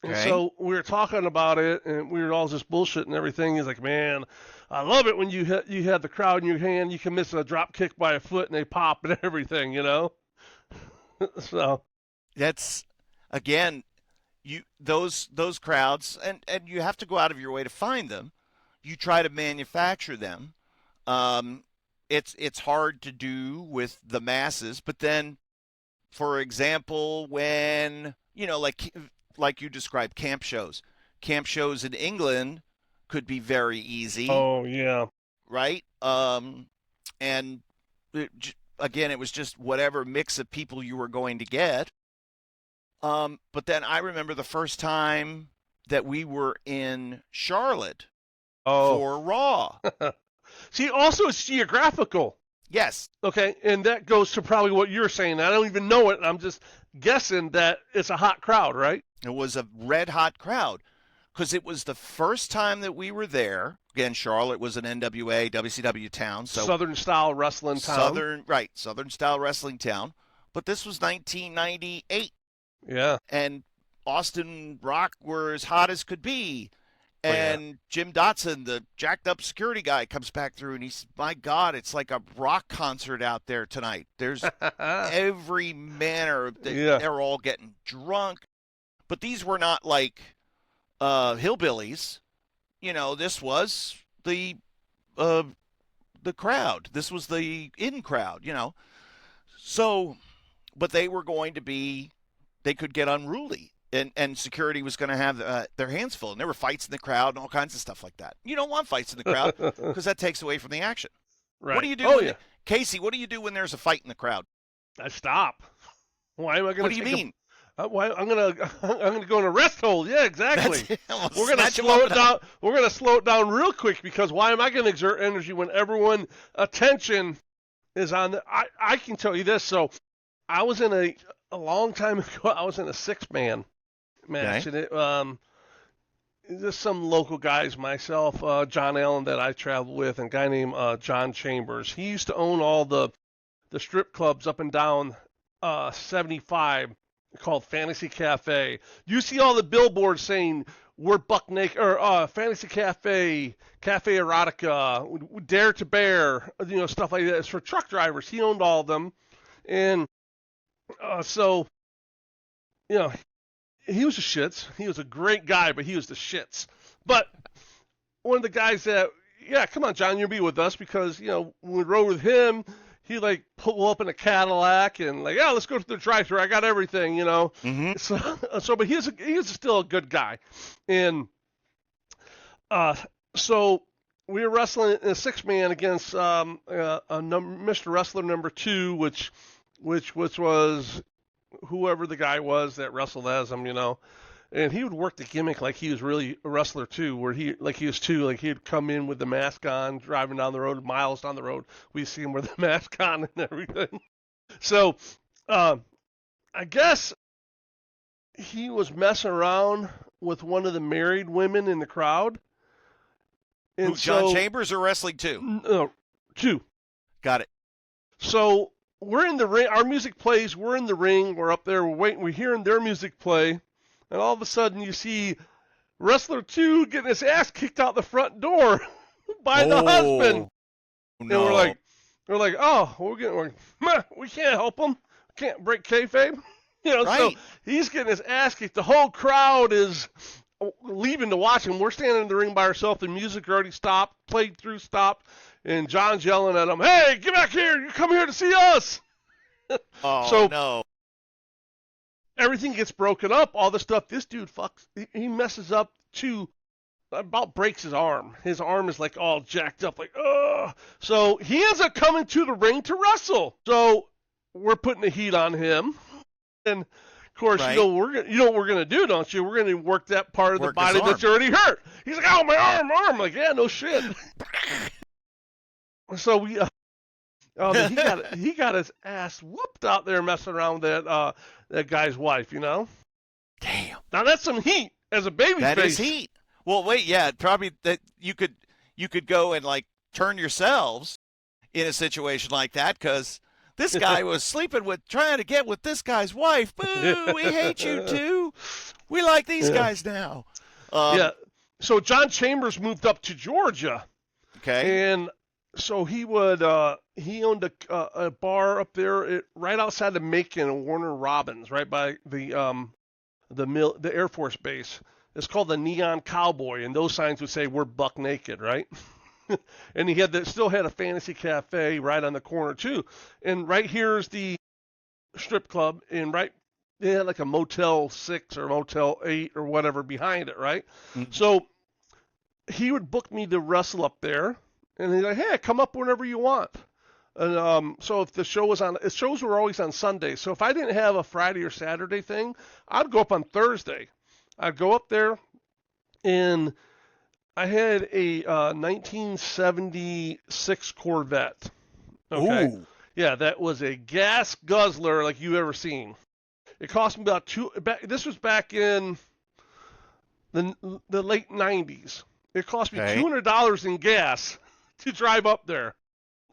And Okay. so we were talking about it, and we were all just bullshit and everything. He's like, man, I love it when you had the crowd in your hand. You can miss a drop kick by a foot, and they pop and everything, So That's again, those crowds, and you have to go out of your way to find them. You try to manufacture them. It's hard to do with the masses, but then, for example, when like you described, camp shows. Camp shows in England could be very easy, oh yeah, right? And again, it was just whatever mix of people you were going to get. But then I remember the first time that we were in Charlotte for Raw. See, also it's geographical. Yes. Okay, and that goes to probably what you're saying. I don't even know it. I'm just guessing that it's a hot crowd, right? It was a red hot crowd because it was the first time that we were there. Again, Charlotte was an NWA, WCW town. So Southern style wrestling town. Southern style wrestling town. But this was 1998. Yeah. And Austin Rock were as hot as could be. And Jim Dotson, the jacked up security guy, comes back through and he says, my God, it's like a rock concert out there tonight. There's every manner. They're all getting drunk. But these were not like hillbillies. This was the crowd. This was the in crowd, So, but they were going to be, they could get unruly. And security was going to have their hands full. And there were fights in the crowd and all kinds of stuff like that. You don't want fights in the crowd because that takes away from the action. Right. What do you do? Casey, what do you do when there's a fight in the crowd? I stop. Why am I going to? What do you mean? Why I'm gonna go in a rest hold. Yeah, exactly. We're gonna slow it down. We're gonna slow it down real quick because why am I going to exert energy when everyone attention is on. I can tell you this. So I was in a long time ago. I was in a 6-man match, Okay. and just some local guys, myself, John Allen that I traveled with, and a guy named John Chambers. He used to own all the strip clubs up and down 75 called Fantasy Cafe. You see all the billboards saying we're buck naked or Fantasy Cafe, Cafe Erotica, Dare to Bear, stuff like that. It's for truck drivers. He owned all of them, and so you know he was the shits. He was a great guy, but he was the shits. But one of the guys that, yeah, come on, John, you'll be with us because, when we rode with him, he like pull up in a Cadillac and like, yeah, let's go to the drive-thru. I got everything. Mm-hmm. So, but he's still a good guy, and so we were wrestling in a 6-man against Mr. Wrestler number 2, which was whoever the guy was that wrestled as him, and he would work the gimmick like he was really a wrestler too, where he was too, like he'd come in with the mask on, driving down the road, miles down the road. We see him with the mask on and everything. So, I guess he was messing around with one of the married women in the crowd. And Who, John Chambers or wrestling too? No, 2. Got it. So we're in the ring. Our music plays. We're in the ring. We're up there. We're waiting. We're hearing their music play. And all of a sudden, you see Wrestler 2 getting his ass kicked out the front door by the husband. No. And we're like, oh, we can't help him. Can't break kayfabe. Right. So he's getting his ass kicked. The whole crowd is leaving to watch him. We're standing in the ring by ourselves. The music already stopped, played through, stopped. And John's yelling at him, hey, get back here. You come here to see us. Oh, so, no. Everything gets broken up. All the stuff this dude fucks. He messes up to about breaks his arm. His arm is like all jacked up, like, ugh. So he ends up coming to the ring to wrestle. So we're putting the heat on him. And of course, right. you know what we're gonna do, don't you? We're gonna work that part of the body that's already hurt. He's like, oh, my arm. I'm like, yeah, no shit. So we, he got his ass whooped out there messing around with that guy's wife, Damn. Now that's some heat as a baby That face. is heat. Well, wait, yeah, probably that you could go and like turn yourselves in a situation like that because this guy was trying to get with this guy's wife. Boo! We hate you too. We like these guys now. Yeah. So John Chambers moved up to Georgia. Okay. And so he he owned a bar up there right outside of Macon and Warner Robins, right by the Air Force base. It's called the Neon Cowboy, and those signs would say we're buck naked, right? And he still had a Fantasy Cafe right on the corner too. And right here's the strip club, and they had like a Motel 6 or Motel 8 or whatever behind it, right? Mm-hmm. So he would book me to wrestle up there. And he's like, hey, come up whenever you want. And so if the show was shows were always on Sundays. So if I didn't have a Friday or Saturday thing, I'd go up on Thursday. I'd go up there, and I had a 1976 Corvette. Okay. Ooh. Yeah, that was a gas guzzler like you've ever seen. It cost me about this was back in the late 90s. It cost me $200 in gas to drive up there.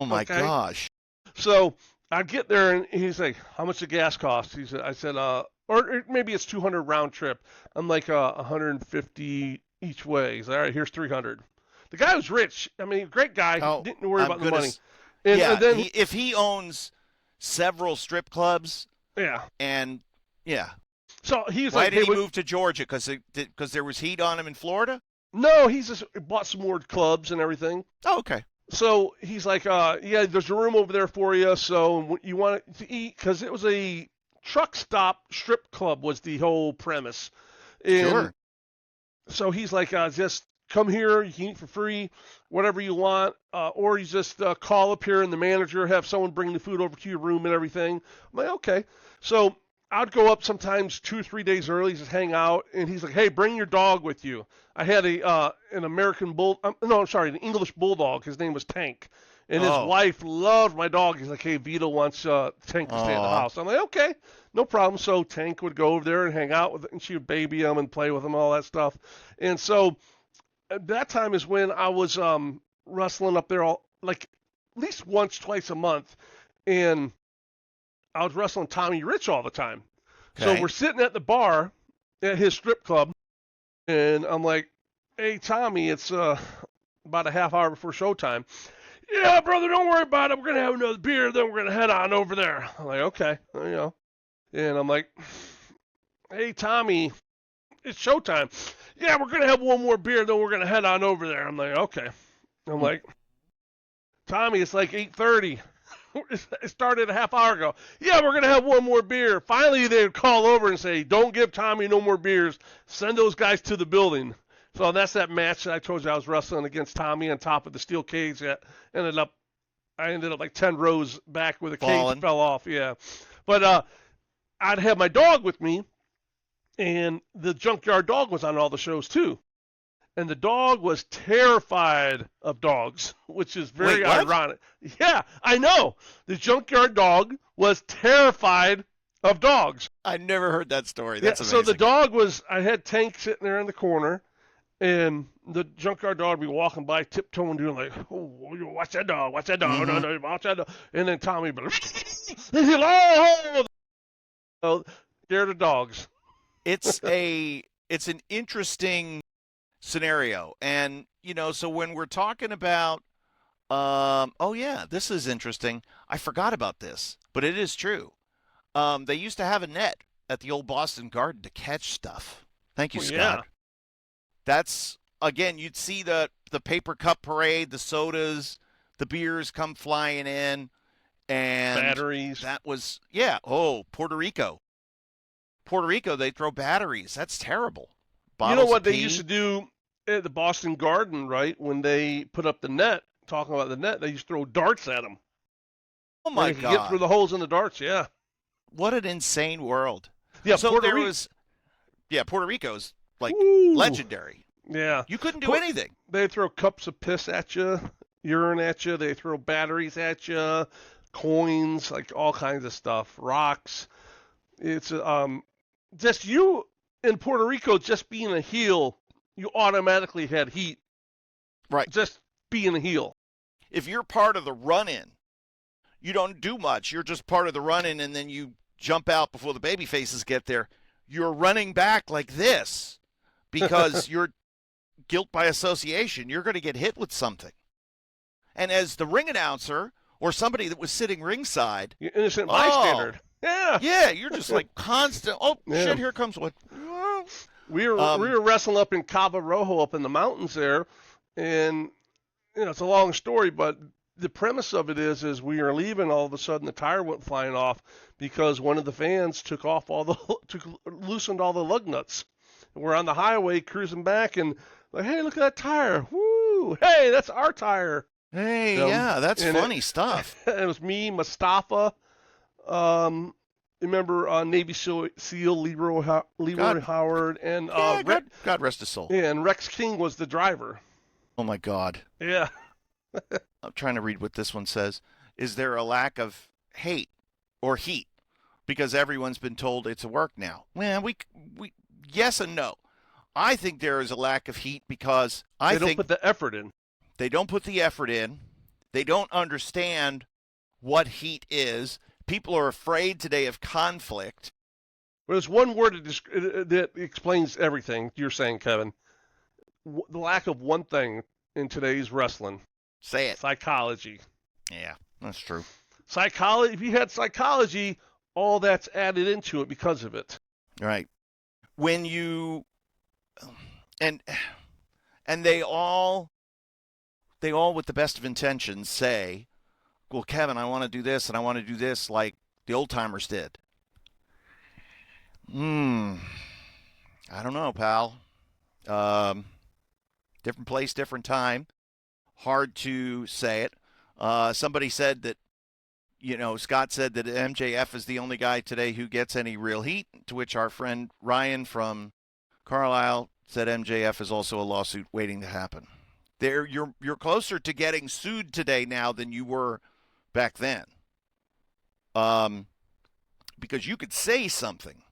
Oh my gosh. So I get there and he's like, how much the gas cost? I said, or maybe it's 200 round trip. I'm like, 150 each way. He's like, all right, here's 300. The guy was rich. I mean, great guy. Didn't worry about the money. And then if he owns several strip clubs. Yeah. And yeah. So he's Why like, did he move to Georgia? Because there was heat on him in Florida? No, he's just bought some more clubs and everything. Oh, okay. So he's like, yeah, there's a room over there for you. So you want to eat? Because it was a truck stop strip club was the whole premise. And sure. So he's like, just come here. You can eat for free, whatever you want. Or you just call up here and the manager, have someone bring the food over to your room and everything. I'm like, okay. So I'd go up sometimes 2 or 3 days early, just hang out, and he's like, hey, bring your dog with you. I had an English bulldog. His name was Tank. And his Oh. wife loved my dog. He's like, hey, Vito wants Tank to stay at the Aw. house. I'm like, okay, no problem. So Tank would go over there and hang out with it, and she would baby him and play with him, all that stuff. And so at that time is when I was wrestling up there like at least once, twice a month. And I was wrestling Tommy Rich all the time. So Okay. we're sitting at the bar at his strip club, and I'm like, hey, Tommy, it's about a half hour before showtime. Yeah, brother, don't worry about it. We're going to have another beer, then we're going to head on over there. I'm like, okay, And I'm like, hey, Tommy, it's showtime. Yeah, we're going to have one more beer, then we're going to head on over there. I'm like, okay. I'm like, Tommy, it's like 8:30. It started a half hour ago. Yeah, we're going to have one more beer. Finally, they'd call over and say, don't give Tommy no more beers. Send those guys to the building. So that's that match that I told you I was wrestling against Tommy on top of the steel cage. That I ended up like 10 rows back where the cage fell off. Yeah. But I'd have my dog with me, and the junkyard dog was on all the shows too. And the dog was terrified of dogs, which is very ironic. Yeah, I know. The junkyard dog was terrified of dogs. I never heard that story. That's amazing. So the dog was, I had Tank sitting there in the corner, and the junkyard dog would be walking by, tiptoeing, doing like, oh, watch that dog, watch that dog, no, watch that dog. And then Tommy would be like, oh, scared of dogs. It's an interesting scenario. And, so when we're talking about, oh yeah, this is interesting. I forgot about this, but it is true. They used to have a net at the old Boston Garden to catch stuff. Thank you, Scott. Yeah. That's, again, you'd see the paper cup parade, the sodas, the beers come flying in, and batteries. That was, Puerto Rico. Puerto Rico, they throw batteries. That's terrible. You know what they used to do at the Boston Garden, right? When they put up the net, talking about the net, they used to throw darts at them. Oh my God! Get through the holes in the darts. Yeah. What an insane world. Yeah. So Puerto Rico's like legendary. Yeah. You couldn't do anything. They throw cups of piss at you, urine at you. They throw batteries at you, coins, like all kinds of stuff, rocks. It's just you. In Puerto Rico, just being a heel, you automatically had heat. Right. Just being a heel. If you're part of the run-in, you don't do much. You're just part of the run-in, and then you jump out before the baby faces get there. You're running back like this because you're guilt by association. You're going to get hit with something. And as the ring announcer or somebody that was sitting ringside. You're innocent bystander. Yeah. Yeah, you're just like constant. Oh, shit, here comes one. We were wrestling up in Cabo Rojo up in the mountains there, and it's a long story, but the premise of it is we were leaving, all of a sudden the tire went flying off because one of the fans loosened all the lug nuts. We're on the highway cruising back, and like, hey, look at that tire! Woo! Hey, that's our tire. Hey, that's funny stuff. It was me, Mustafa. Remember Navy SEAL Leroy Howard and God rest his soul. Yeah, and Rex King was the driver. Oh my God. Yeah. I'm trying to read what this one says. Is there a lack of hate or heat because everyone's been told it's a work now? Well, we yes and no. I think there is a lack of heat because they don't put the effort in. They don't put the effort in. They don't understand what heat is. People are afraid today of conflict. Well, there's one word that explains everything you're saying, Kevin. The lack of one thing in today's wrestling. Say it. Psychology. Yeah, that's true. Psychology. If you had psychology, all that's added into it because of it. Right. When you and they all with the best of intentions say, well, Kevin, I want to do this and I want to do this like the old timers did. I don't know, pal. Different place, different time. Hard to say it. Somebody said that, Scott said that MJF is the only guy today who gets any real heat, to which our friend Ryan from Carlisle said MJF is also a lawsuit waiting to happen. You're closer to getting sued today now than you were back then. Because you could say something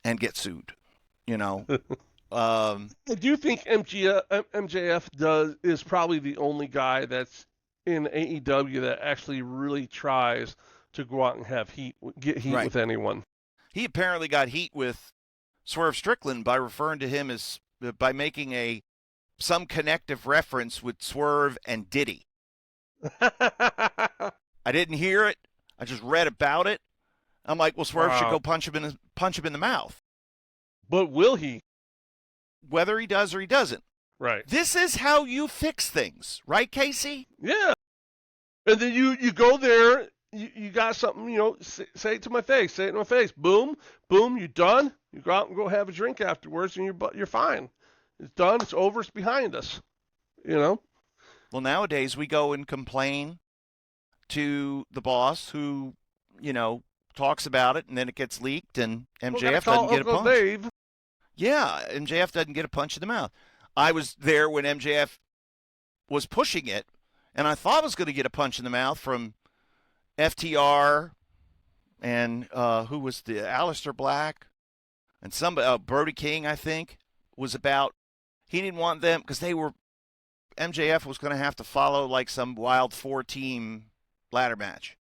and get sued, you know. I do think MJF is probably the only guy that's in AEW that actually really tries to go out and get heat Right. with anyone. He apparently got heat with Swerve Strickland by referring to him as by making some connective reference with Swerve and Diddy. I didn't hear it. I just read about it. I'm like, well, Swerve should go punch him in the mouth. But will he? Whether he does or he doesn't. Right. This is how you fix things, right, Casey? Yeah. And then you go there, you got something, say it to my face, say it in my face. Boom, boom, you done. You go out and go have a drink afterwards, and you're fine. It's done. It's over. It's behind us. Well, nowadays we go and complain to the boss who, talks about it, and then it gets leaked, and MJF doesn't get a punch. Dave. Yeah, MJF doesn't get a punch in the mouth. I was there when MJF was pushing it, and I thought I was going to get a punch in the mouth from FTR and who was the Aleister Black and somebody, Brody King, I think, was about. He didn't want them because MJF was going to have to follow like some wild 4-team ladder match.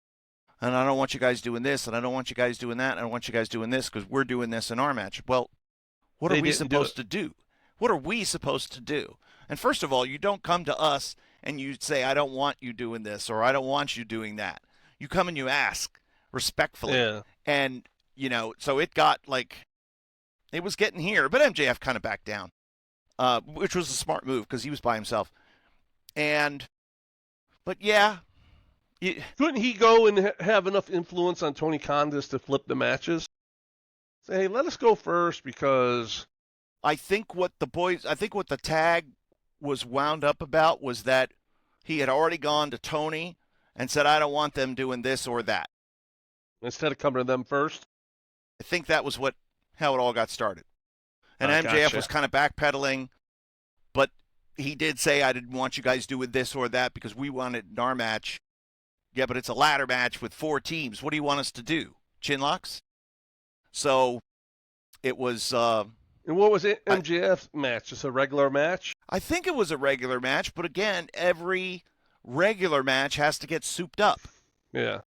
And I don't want you guys doing this, and I don't want you guys doing that, and I don't want you guys doing this because we're doing this in our match. Well, what are we supposed to do? What are we supposed to do? And first of all, you don't come to us and you say, I don't want you doing this, or I don't want you doing that. You come and you ask respectfully. Yeah. And, so it got it was getting here, but MJF kind of backed down, which was a smart move because he was by himself. But yeah. Couldn't he go and have enough influence on Tony Khan just to flip the matches? Say, hey, let us go first because I think what the tag was wound up about was that he had already gone to Tony and said, I don't want them doing this or that. Instead of coming to them first? I think that was how it all got started. And MJF gotcha. was kind of backpedaling, but he did say, I didn't want you guys doing this or that because we wanted in our match. Yeah, but it's a ladder match with 4 teams. What do you want us to do? Chinlocks? So it was. And what was it? MJF's match? Just a regular match? I think it was a regular match, but again, every regular match has to get souped up. Yeah.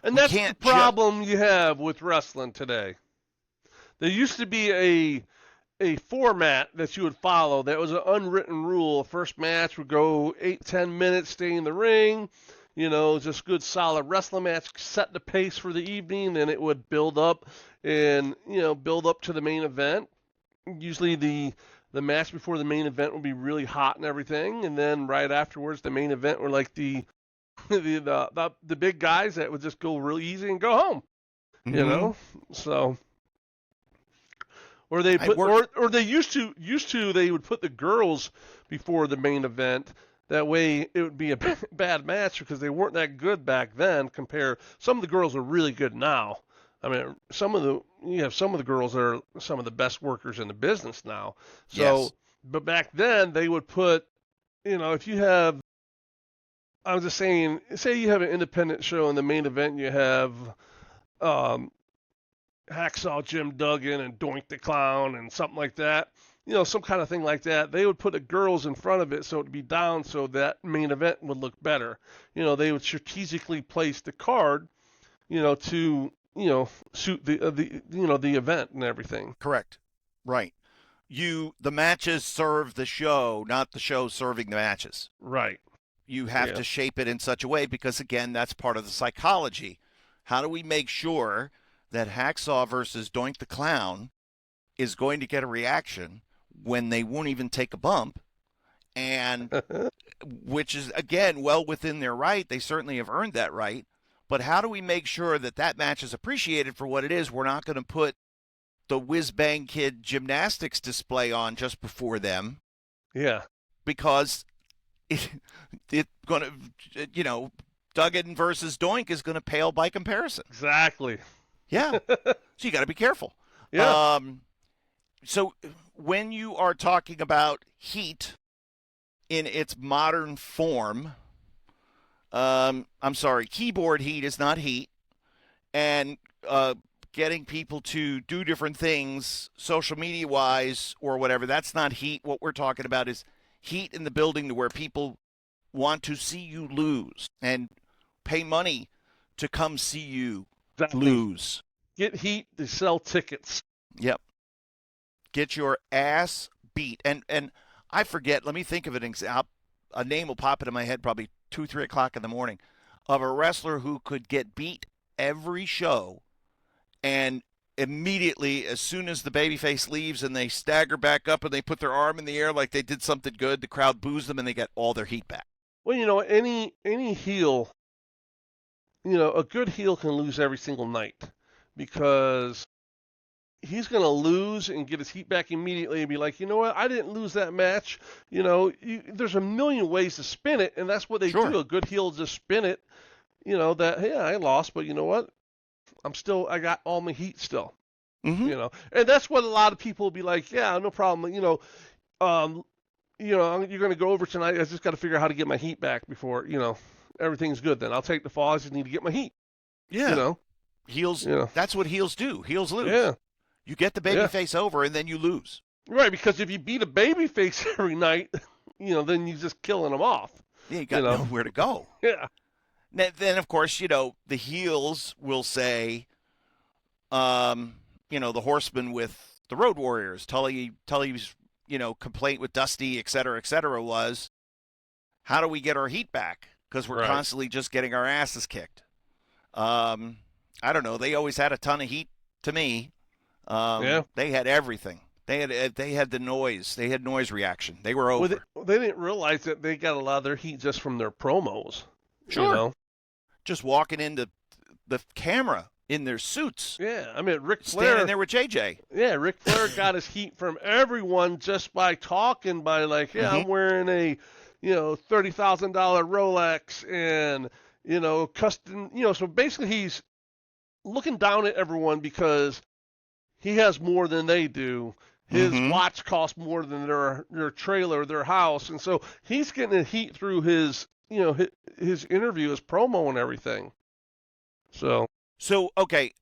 And that's the problem you have with wrestling today. There used to be a format that you would follow that was an unwritten rule. First match would go 8-10 minutes, stay in the ring. Just good solid wrestling match, set the pace for the evening, then it would build up and, build up to the main event. Usually the match before the main event would be really hot and everything, and then right afterwards the main event were like the big guys that would just go really easy and go home. Mm-hmm. So or they put or they used to they would put the girls before the main event. That way, it would be a bad match because they weren't that good back then. Some of the girls are really good now. I mean, some of the girls that are some of the best workers in the business now. So, yes. But back then they would put, if you have, I was just saying, say you have an independent show in the main event, you have Hacksaw Jim Duggan and Doink the Clown and something like that. Some kind of thing like that. They would put the girls in front of it so it would be down so that main event would look better. They would strategically place the card, to, suit the event and everything. Correct. Right. The matches serve the show, not the show serving the matches. Right. You have to shape it in such a way because, again, that's part of the psychology. How do we make sure that Hacksaw versus Doink the Clown is going to get a reaction when they won't even take a bump, and which is, again, well within their right. They certainly have earned that right. But how do we make sure that match is appreciated for what it is? We're not going to put the Whiz Bang Kid gymnastics display on just before them. Yeah. Because it's going to, Duggan versus Doink is going to pale by comparison. Exactly. Yeah. So you got to be careful. Yeah. So when you are talking about heat in its modern form. I'm sorry, keyboard heat is not heat, and getting people to do different things, social media wise or whatever, that's not heat. What we're talking about is heat in the building to where people want to see you lose and pay money to come see you Exactly. lose. Get heat to sell tickets. Yep. Get your ass beat. And I forget, let me think of an example. A name will pop into my head probably 2, 3 o'clock in the morning of a wrestler who could get beat every show, and immediately, as soon as the babyface leaves and they stagger back up and they put their arm in the air like they did something good, the crowd boos them and they get all their heat back. Well, any heel, a good heel can lose every single night because he's going to lose and get his heat back immediately and be like, you know what, I didn't lose that match. There's a million ways to spin it, and that's what they Sure. do. A good heel just spin it, that, hey, I lost, but you know what? I got all my heat still. Mm-hmm. And that's what a lot of people will be like, yeah, no problem. You're going to go over tonight. I just got to figure out how to get my heat back before, everything's good. Then I'll take the fall. I just need to get my heat. Yeah. Heels, that's what heels do. Heels lose. Yeah. You get the babyface over and then you lose. Right, because if you beat a babyface every night, then you're just killing them off. Yeah, you got nowhere to go. Yeah. Then, of course, the heels will say, the Horseman with the Road Warriors. Tully's, complaint with Dusty, et cetera, was, how do we get our heat back? Because we're constantly just getting our asses kicked. I don't know. They always had a ton of heat to me. They had everything. They had the noise. They had noise reaction. They were over. They didn't realize that they got a lot of their heat just from their promos. Sure. Just walking into the camera in their suits. Yeah, I mean, Ric Flair. Standing there with JJ. Yeah, Ric Flair got his heat from everyone just by talking, by like, yeah, I'm wearing a, $30,000 Rolex and, custom, so basically he's looking down at everyone because he has more than they do. His watch costs more than their trailer, their house, and so he's getting the heat through his interview, his promo, and everything. So okay,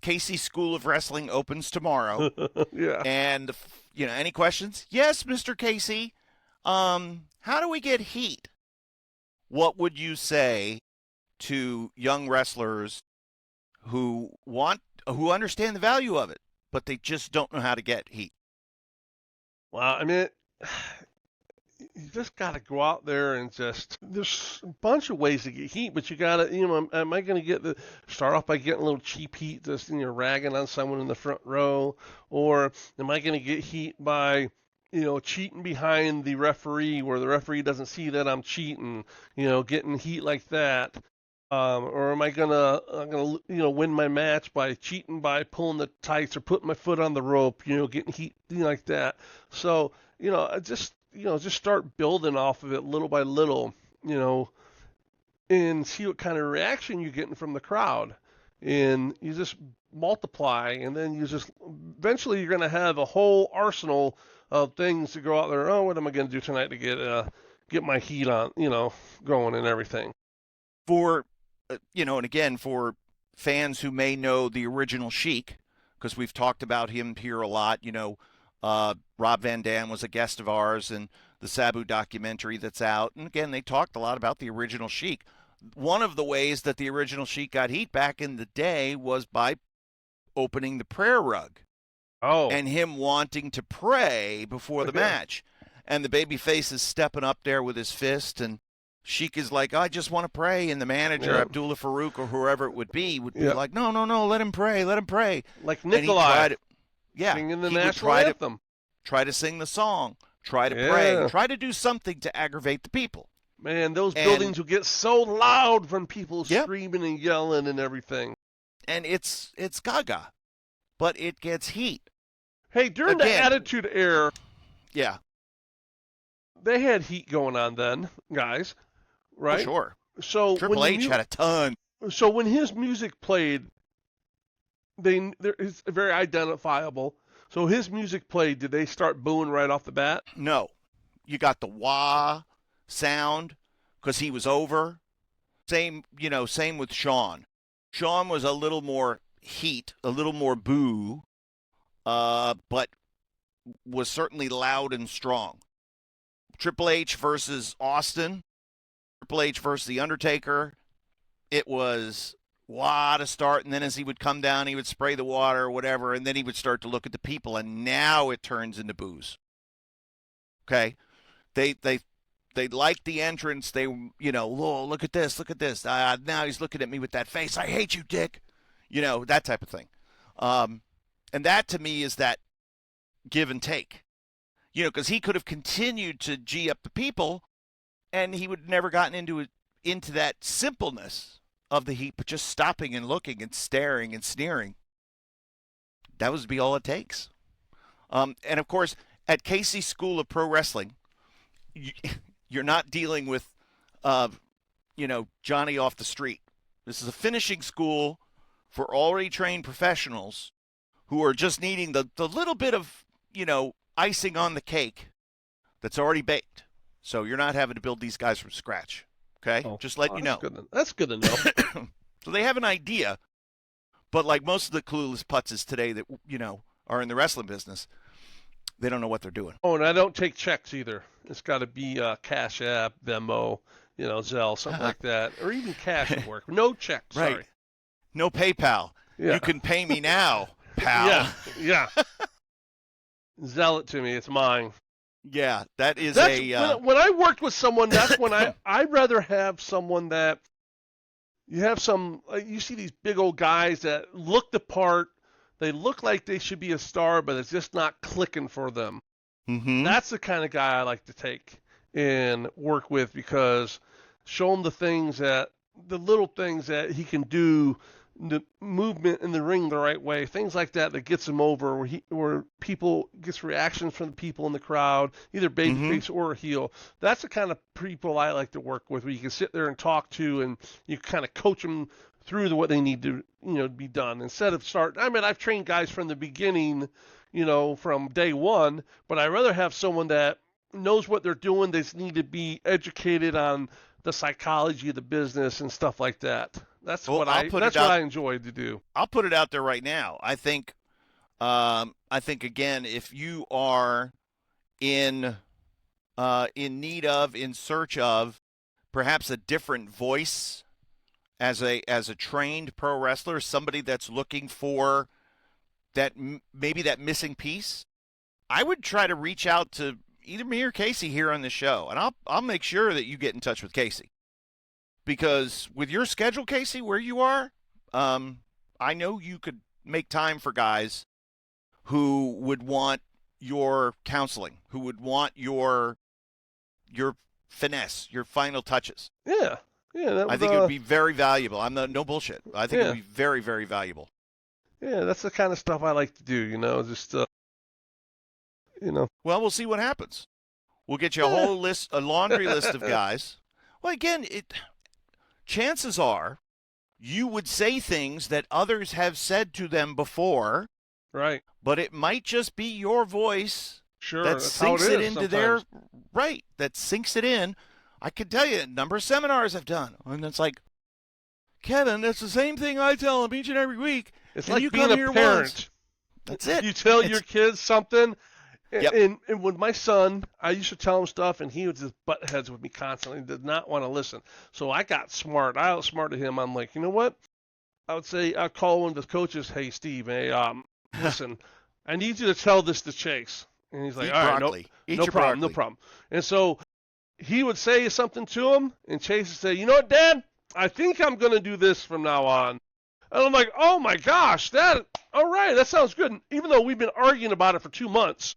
Casey's School of Wrestling opens tomorrow. Yeah. And any questions? Yes, Mr. Casey. How do we get heat? What would you say to young wrestlers who understand the value of it, but they just don't know how to get heat? Well, I mean, you just got to go out there and there's a bunch of ways to get heat, but you got to, am I going to start off by getting a little cheap heat, just, ragging on someone in the front row? Or am I going to get heat by, cheating behind the referee where the referee doesn't see that I'm cheating, getting heat like that? Or am I gonna win my match by cheating by pulling the tights or putting my foot on the rope, getting heat, like that? So, just start building off of it little by little, and see what kind of reaction you're getting from the crowd. And you just multiply, and then eventually you're gonna have a whole arsenal of things to go out there. Oh, what am I gonna do tonight to get my heat on, going and everything. And again, for fans who may know the original Sheik, because we've talked about him here a lot, Rob Van Dam was a guest of ours in the Sabu documentary that's out. And again, they talked a lot about the original Sheik. One of the ways that the original Sheik got heat back in the day was by opening the prayer rug. Oh. And him wanting to pray before the match. And the babyface is stepping up there with his fist, and Sheik is like, I just want to pray. And the manager, Abdullah Farouk or whoever it would be like, no, let him pray. Like Nikolai. Singing the national anthem. Try to sing the song. Try to pray. Try to do something to aggravate the people. Man, those buildings will get so loud from people screaming and yelling and everything. And it's gaga, but it gets heat. Hey, during the Attitude Era, they had heat going on then, guys. Right? For sure. So Triple H had a ton. So when his music played, it's very identifiable. So his music played, did they start booing right off the bat? No. you got the wah sound because he was over. Same with Sean. Sean was a little more heat, a little more boo, but was certainly loud and strong. Triple H versus Austin, Triple H versus The Undertaker. It was wah to start, and then as he would come down, he would spray the water or whatever, and then he would start to look at the people, and now it turns into boos. Okay, they liked the entrance. They, oh, look at this, look at this. Now he's looking at me with that face. I hate you, Dick. That type of thing. And that to me is that give and take. Because he could have continued to G up the people, and he would have never gotten into that simpleness of the heat, but just stopping and looking and staring and sneering. That would be all it takes. And of course, at Casey's School of Pro Wrestling, you're not dealing with, Johnny off the street. This is a finishing school for already trained professionals who are just needing the little bit of, icing on the cake that's already baked. So you're not having to build these guys from scratch. Okay? Just letting you know. That's good to know. So they have an idea, but like most of the clueless putzes today that, are in the wrestling business, they don't know what they're doing. Oh, and I don't take checks either. It's got to be Cash App, Venmo, Zelle, something like that. Or even cash would work. No checks, right. Sorry. No PayPal. Yeah. You can pay me now, pal. Yeah. Zell it to me. It's mine. Yeah, that is when I worked with someone, that's when I'd rather have someone that you have some, you see these big old guys that look the part. They look like they should be a star, but it's just not clicking for them. Mm-hmm. That's the kind of guy I like to take and work with because show him the little things that he can do, the movement in the ring the right way, things like that gets him over, where people gets reactions from the people in the crowd, either babyface or a heel. That's the kind of people I like to work with, where you can sit there and talk to, and you kind of coach them through what they need to, be done. Instead of I've trained guys from the beginning, from day one, but I'd rather have someone that knows what they're doing. They just need to be educated on the psychology of the business and stuff like that. That's what I enjoy to do. I'll put it out there right now. I think again, if you are in need of, in search of, perhaps a different voice as a trained pro wrestler, somebody that's looking for that maybe that missing piece, I would try to reach out to either me or Casey here on the show, and I'll make sure that you get in touch with Casey. Because with your schedule, Casey, where you are, I know you could make time for guys who would want your counseling, who would want your finesse, your final touches. Yeah. I think it would be very valuable. No bullshit. I think it would be very, very valuable. Yeah, that's the kind of stuff I like to do, Well, we'll see what happens. We'll get you a whole list, a laundry list of guys. Well, again, chances are you would say things that others have said to them before. Right. But it might just be your voice that sinks it into that sinks it in. I could tell you a number of seminars I've done. And it's like, Kevin, that's the same thing I tell them each and every week. It's like being a parent. Once. That's it. You tell your kids something. And with my son, I used to tell him stuff, and he would just butt heads with me constantly. He did not want to listen. So I got smart. I outsmarted him. I'm like, you know what? I would say, I'd call one of the coaches, hey, Steve, listen, I need you to tell this to Chase. And he's like, all right, no problem. And so he would say something to him, and Chase would say, you know what, Dad? I think I'm going to do this from now on. And I'm like, oh, my gosh, all right, that sounds good. And even though we've been arguing about it for 2 months,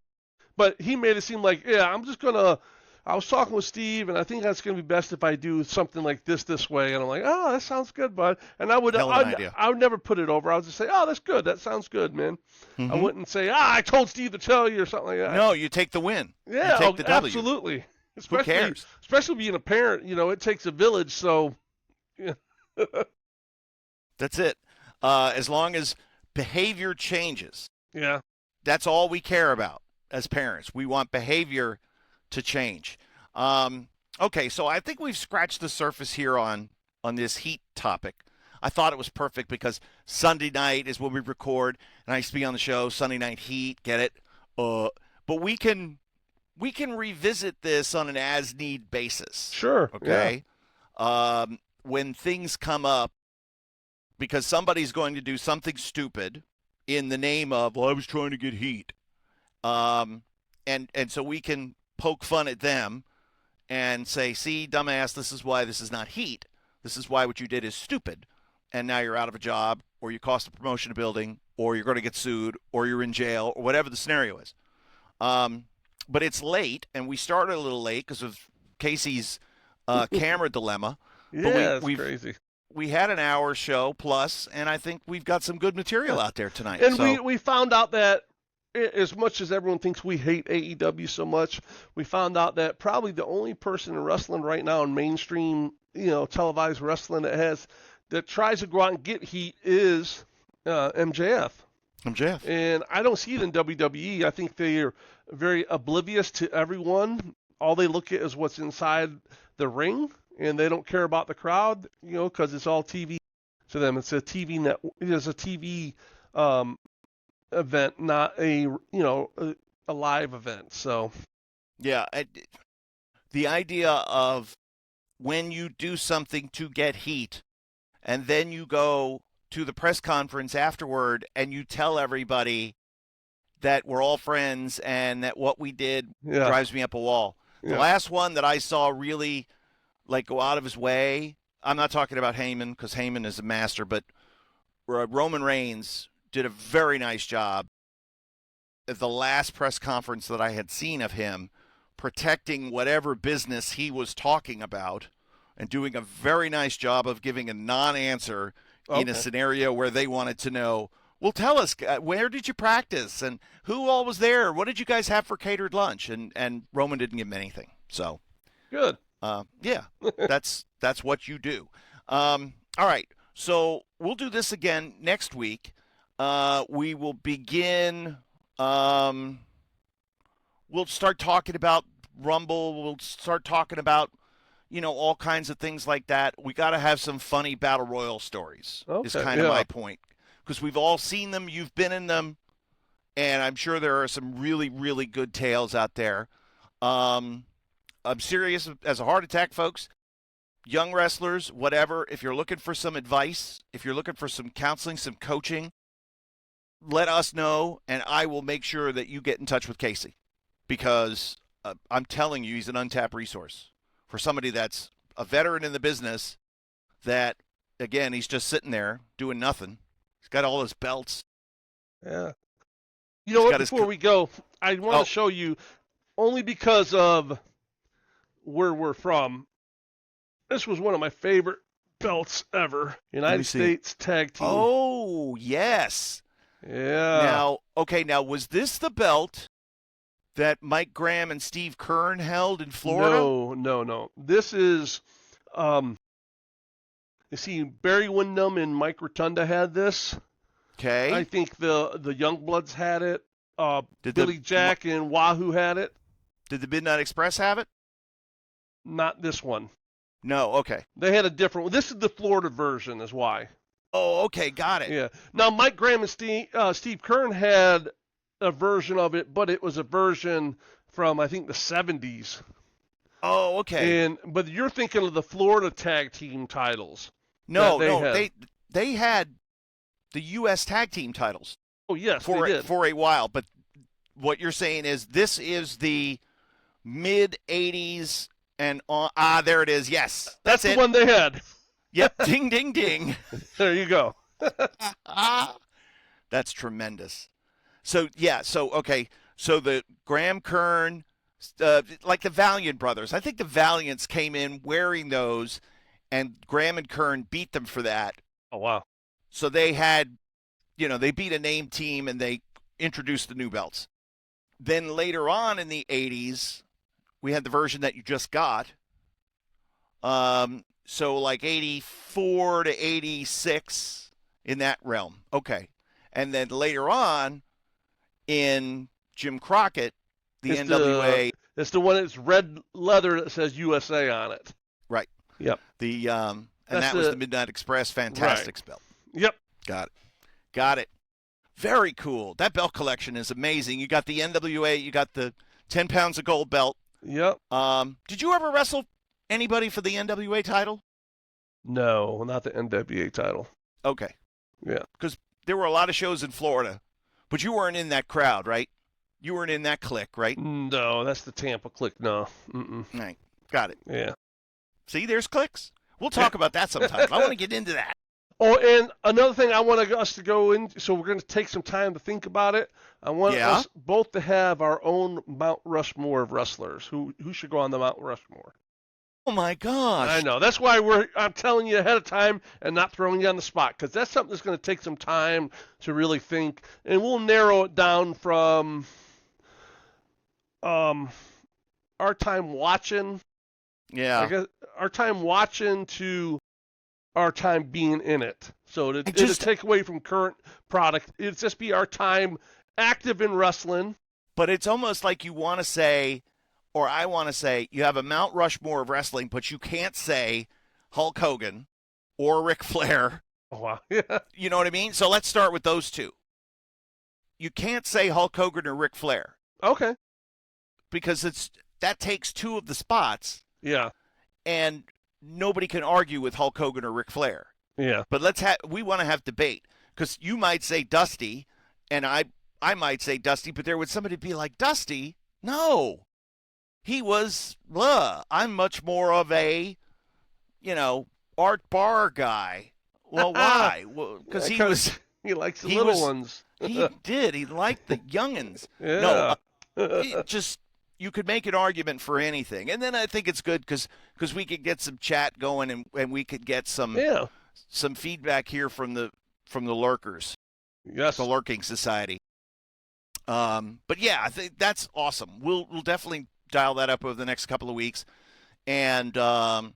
but he made it seem like, I was talking with Steve, and I think that's going to be best if I do something like this way. And I'm like, oh, that sounds good, bud. And I would never put it over. I would just say, oh, that's good. That sounds good, man. Mm-hmm. I wouldn't say, I told Steve to tell you or something like that. No, you take the win. Yeah, you take the W. Absolutely. Who cares? Especially being a parent, it takes a village, so. Yeah. That's it. As long as behavior changes. Yeah. That's all we care about as parents. We want behavior to change. Okay, so I think we've scratched the surface here on this heat topic. I thought it was perfect because Sunday night is when we record, and I used to be on the show Sunday Night Heat. Get it? But we can revisit this on an as need basis. Sure. Yeah. Okay, when things come up, because somebody's going to do something stupid in the name of, well, I was trying to get heat, and so we can poke fun at them and say, see, dumbass, this is why this is not heat. This is why what you did is stupid. And now you're out of a job, or you cost a promotion a building, or you're going to get sued, or you're in jail, or whatever the scenario is. But it's late, and we started a little late because of Casey's camera dilemma. Yeah, But crazy. we had an hour show plus, and I think we've got some good material out there tonight. And so, we found out that as much as everyone thinks we hate AEW so much, we found out that probably the only person in wrestling right now in mainstream, televised wrestling that tries to go out and get heat is MJF. MJF. And I don't see it in WWE. I think they are very oblivious to everyone. All they look at is what's inside the ring, and they don't care about the crowd, because it's all TV to them. It's a TV net. It is a TV event, not a live event. So Yeah, the idea of when you do something to get heat, and then you go to the press conference afterward and you tell everybody that we're all friends and that what we did drives me up a wall. The last one that I saw really go out of his way, I'm not talking about Heyman because Heyman is a master, but Roman Reigns did a very nice job at the last press conference that I had seen of him, protecting whatever business he was talking about and doing a very nice job of giving a non-answer in a scenario where they wanted to know, well, tell us, where did you practice and who all was there? What did you guys have for catered lunch? And Roman didn't give him anything. So good. Yeah, that's what you do. All right. So we'll do this again next week. We will begin. We'll start talking about Rumble. We'll start talking about, all kinds of things like that. We got to have some funny battle royal stories. Is kind of my point, because we've all seen them. You've been in them, and I'm sure there are some really, really good tales out there. I'm serious as a heart attack, folks. Young wrestlers, whatever. If you're looking for some advice, if you're looking for some counseling, some coaching, let us know, and I will make sure that you get in touch with Casey, because I'm telling you, he's an untapped resource for somebody that's a veteran in the business that, again, he's just sitting there doing nothing. He's got all his belts. Yeah. You know what? Before we go, I want to show you, only because of where we're from, this was one of my favorite belts ever. United States Tag Team. Oh, yes. Yeah. Now, was this the belt that Mike Graham and Steve Kern held in Florida? No. This is, you see, Barry Windham and Mike Rotunda had this. Okay. I think the Youngbloods had it. Billy Jack and Wahoo had it. Did the Midnight Express have it? Not this one. No, okay. They had a different one. This is the Florida version, is why. Oh, okay, got it. Yeah. Now, Mike Graham and Steve Kern had a version of it, but it was a version from, I think, the 70s. Oh, okay. But you're thinking of the Florida Tag Team titles. No, they had the U.S. Tag Team titles. Oh, yes, they did. For a while. But what you're saying is this is the mid-'80s and on. There it is. Yes. That's the one they had. Yep. Ding, ding, ding. There you go. That's tremendous. So, yeah. So, okay. So the Graham Kern, like the Valiant brothers. I think the Valiants came in wearing those, and Graham and Kern beat them for that. Oh, wow. So they had, they beat a name team, and they introduced the new belts. Then later on in the 80s, we had the version that you just got. So like 84 to 86 in that realm. Okay. And then later on in Jim Crockett, the NWA. It's the one that's red leather that says USA on it. Right. Yep. And That's that was the Midnight Express Fantastics belt. Yep. Got it. Very cool. That belt collection is amazing. You got the NWA, you got the 10 pounds of gold belt. Yep. Did you ever wrestle anybody for the NWA title? No, not the NWA title. Okay. Yeah. Because there were a lot of shows in Florida, but you weren't in that crowd, right? You weren't in that clique, right? No, that's the Tampa clique. No. Mm-mm. Right. Got it. Yeah. See, there's cliques. We'll talk about that sometime. I want to get into that. Oh, and another thing I want us to go in, so we're going to take some time to think about it. I want us both to have our own Mount Rushmore of wrestlers. Who should go on the Mount Rushmore? Oh, my gosh. I know. That's why I'm telling you ahead of time and not throwing you on the spot, because that's something that's going to take some time to really think. And we'll narrow it down from our time watching. Yeah. I guess our time watching to our time being in it. So it'll take away from current product. It'll just be our time active in wrestling. But it's almost like you want to say, or I want to say, you have a Mount Rushmore of wrestling, but you can't say Hulk Hogan or Ric Flair. Oh, wow. Yeah. You know what I mean? So let's start with those two. You can't say Hulk Hogan or Ric Flair. Okay. Because that takes two of the spots. Yeah. And nobody can argue with Hulk Hogan or Ric Flair. Yeah. But we want to have debate, because you might say Dusty, and I might say Dusty, but there would somebody be like, Dusty? No. He was, I'm much more of a, Art Barr guy. Well, why? Because he likes the little ones. He did. He liked the youngins. Yeah. No, you could make an argument for anything. And then I think it's good because we could get some chat going, and we could get some feedback here from the lurkers. Yes. The Lurking Society. But yeah, I think that's awesome. We'll definitely dial that up over the next couple of weeks. And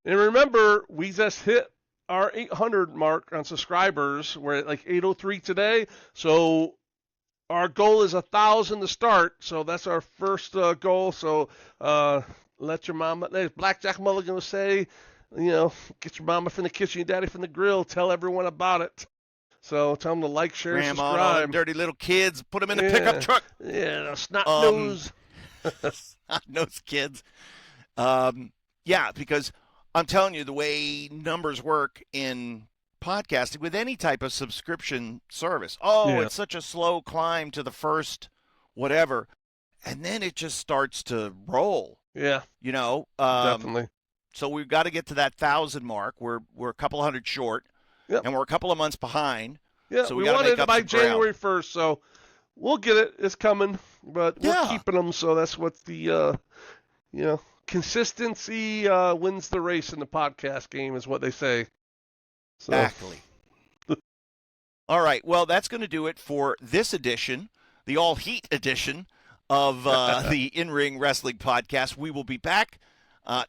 remember, we just hit our 800 mark on subscribers. We're at like 803 today. So our goal is 1,000 to start. So that's our first goal. So let your mama, as Blackjack Mulligan will say, get your mama from the kitchen, your daddy from the grill. Tell everyone about it. So tell them to like, share, and subscribe. All them dirty little kids, put them in the pickup truck. Yeah, snot nose. Snot nose kids. Yeah, because I'm telling you, the way numbers work in podcasting with any type of subscription service, it's such a slow climb to the first whatever, and then it just starts to roll. Yeah. Definitely. So we've got to get to that 1,000 mark. We're a couple hundred short. Yep. And we're a couple of months behind. Yeah, so we got to wanted make it up by some ground. January 1st, so we'll get it. It's coming, but we're keeping them. So that's what the consistency wins the race in the podcast game, is what they say. So. Exactly. All right. Well, that's going to do it for this edition, the all heat edition of the In-Ring Wrestling Podcast. We will be back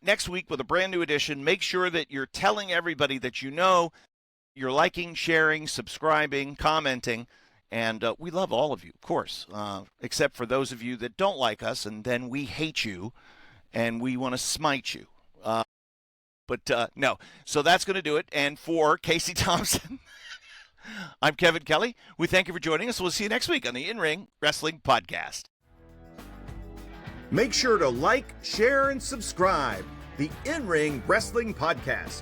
next week with a brand new edition. Make sure that you're telling everybody that you know. You're liking, sharing, subscribing, commenting, and we love all of you, of course, except for those of you that don't like us, and then we hate you, and we want to smite you. But no, so that's going to do it. And for Casey Thompson, I'm Kevin Kelly. We thank you for joining us. We'll see you next week on the In-Ring Wrestling Podcast. Make sure to like, share, and subscribe the In-Ring Wrestling Podcast.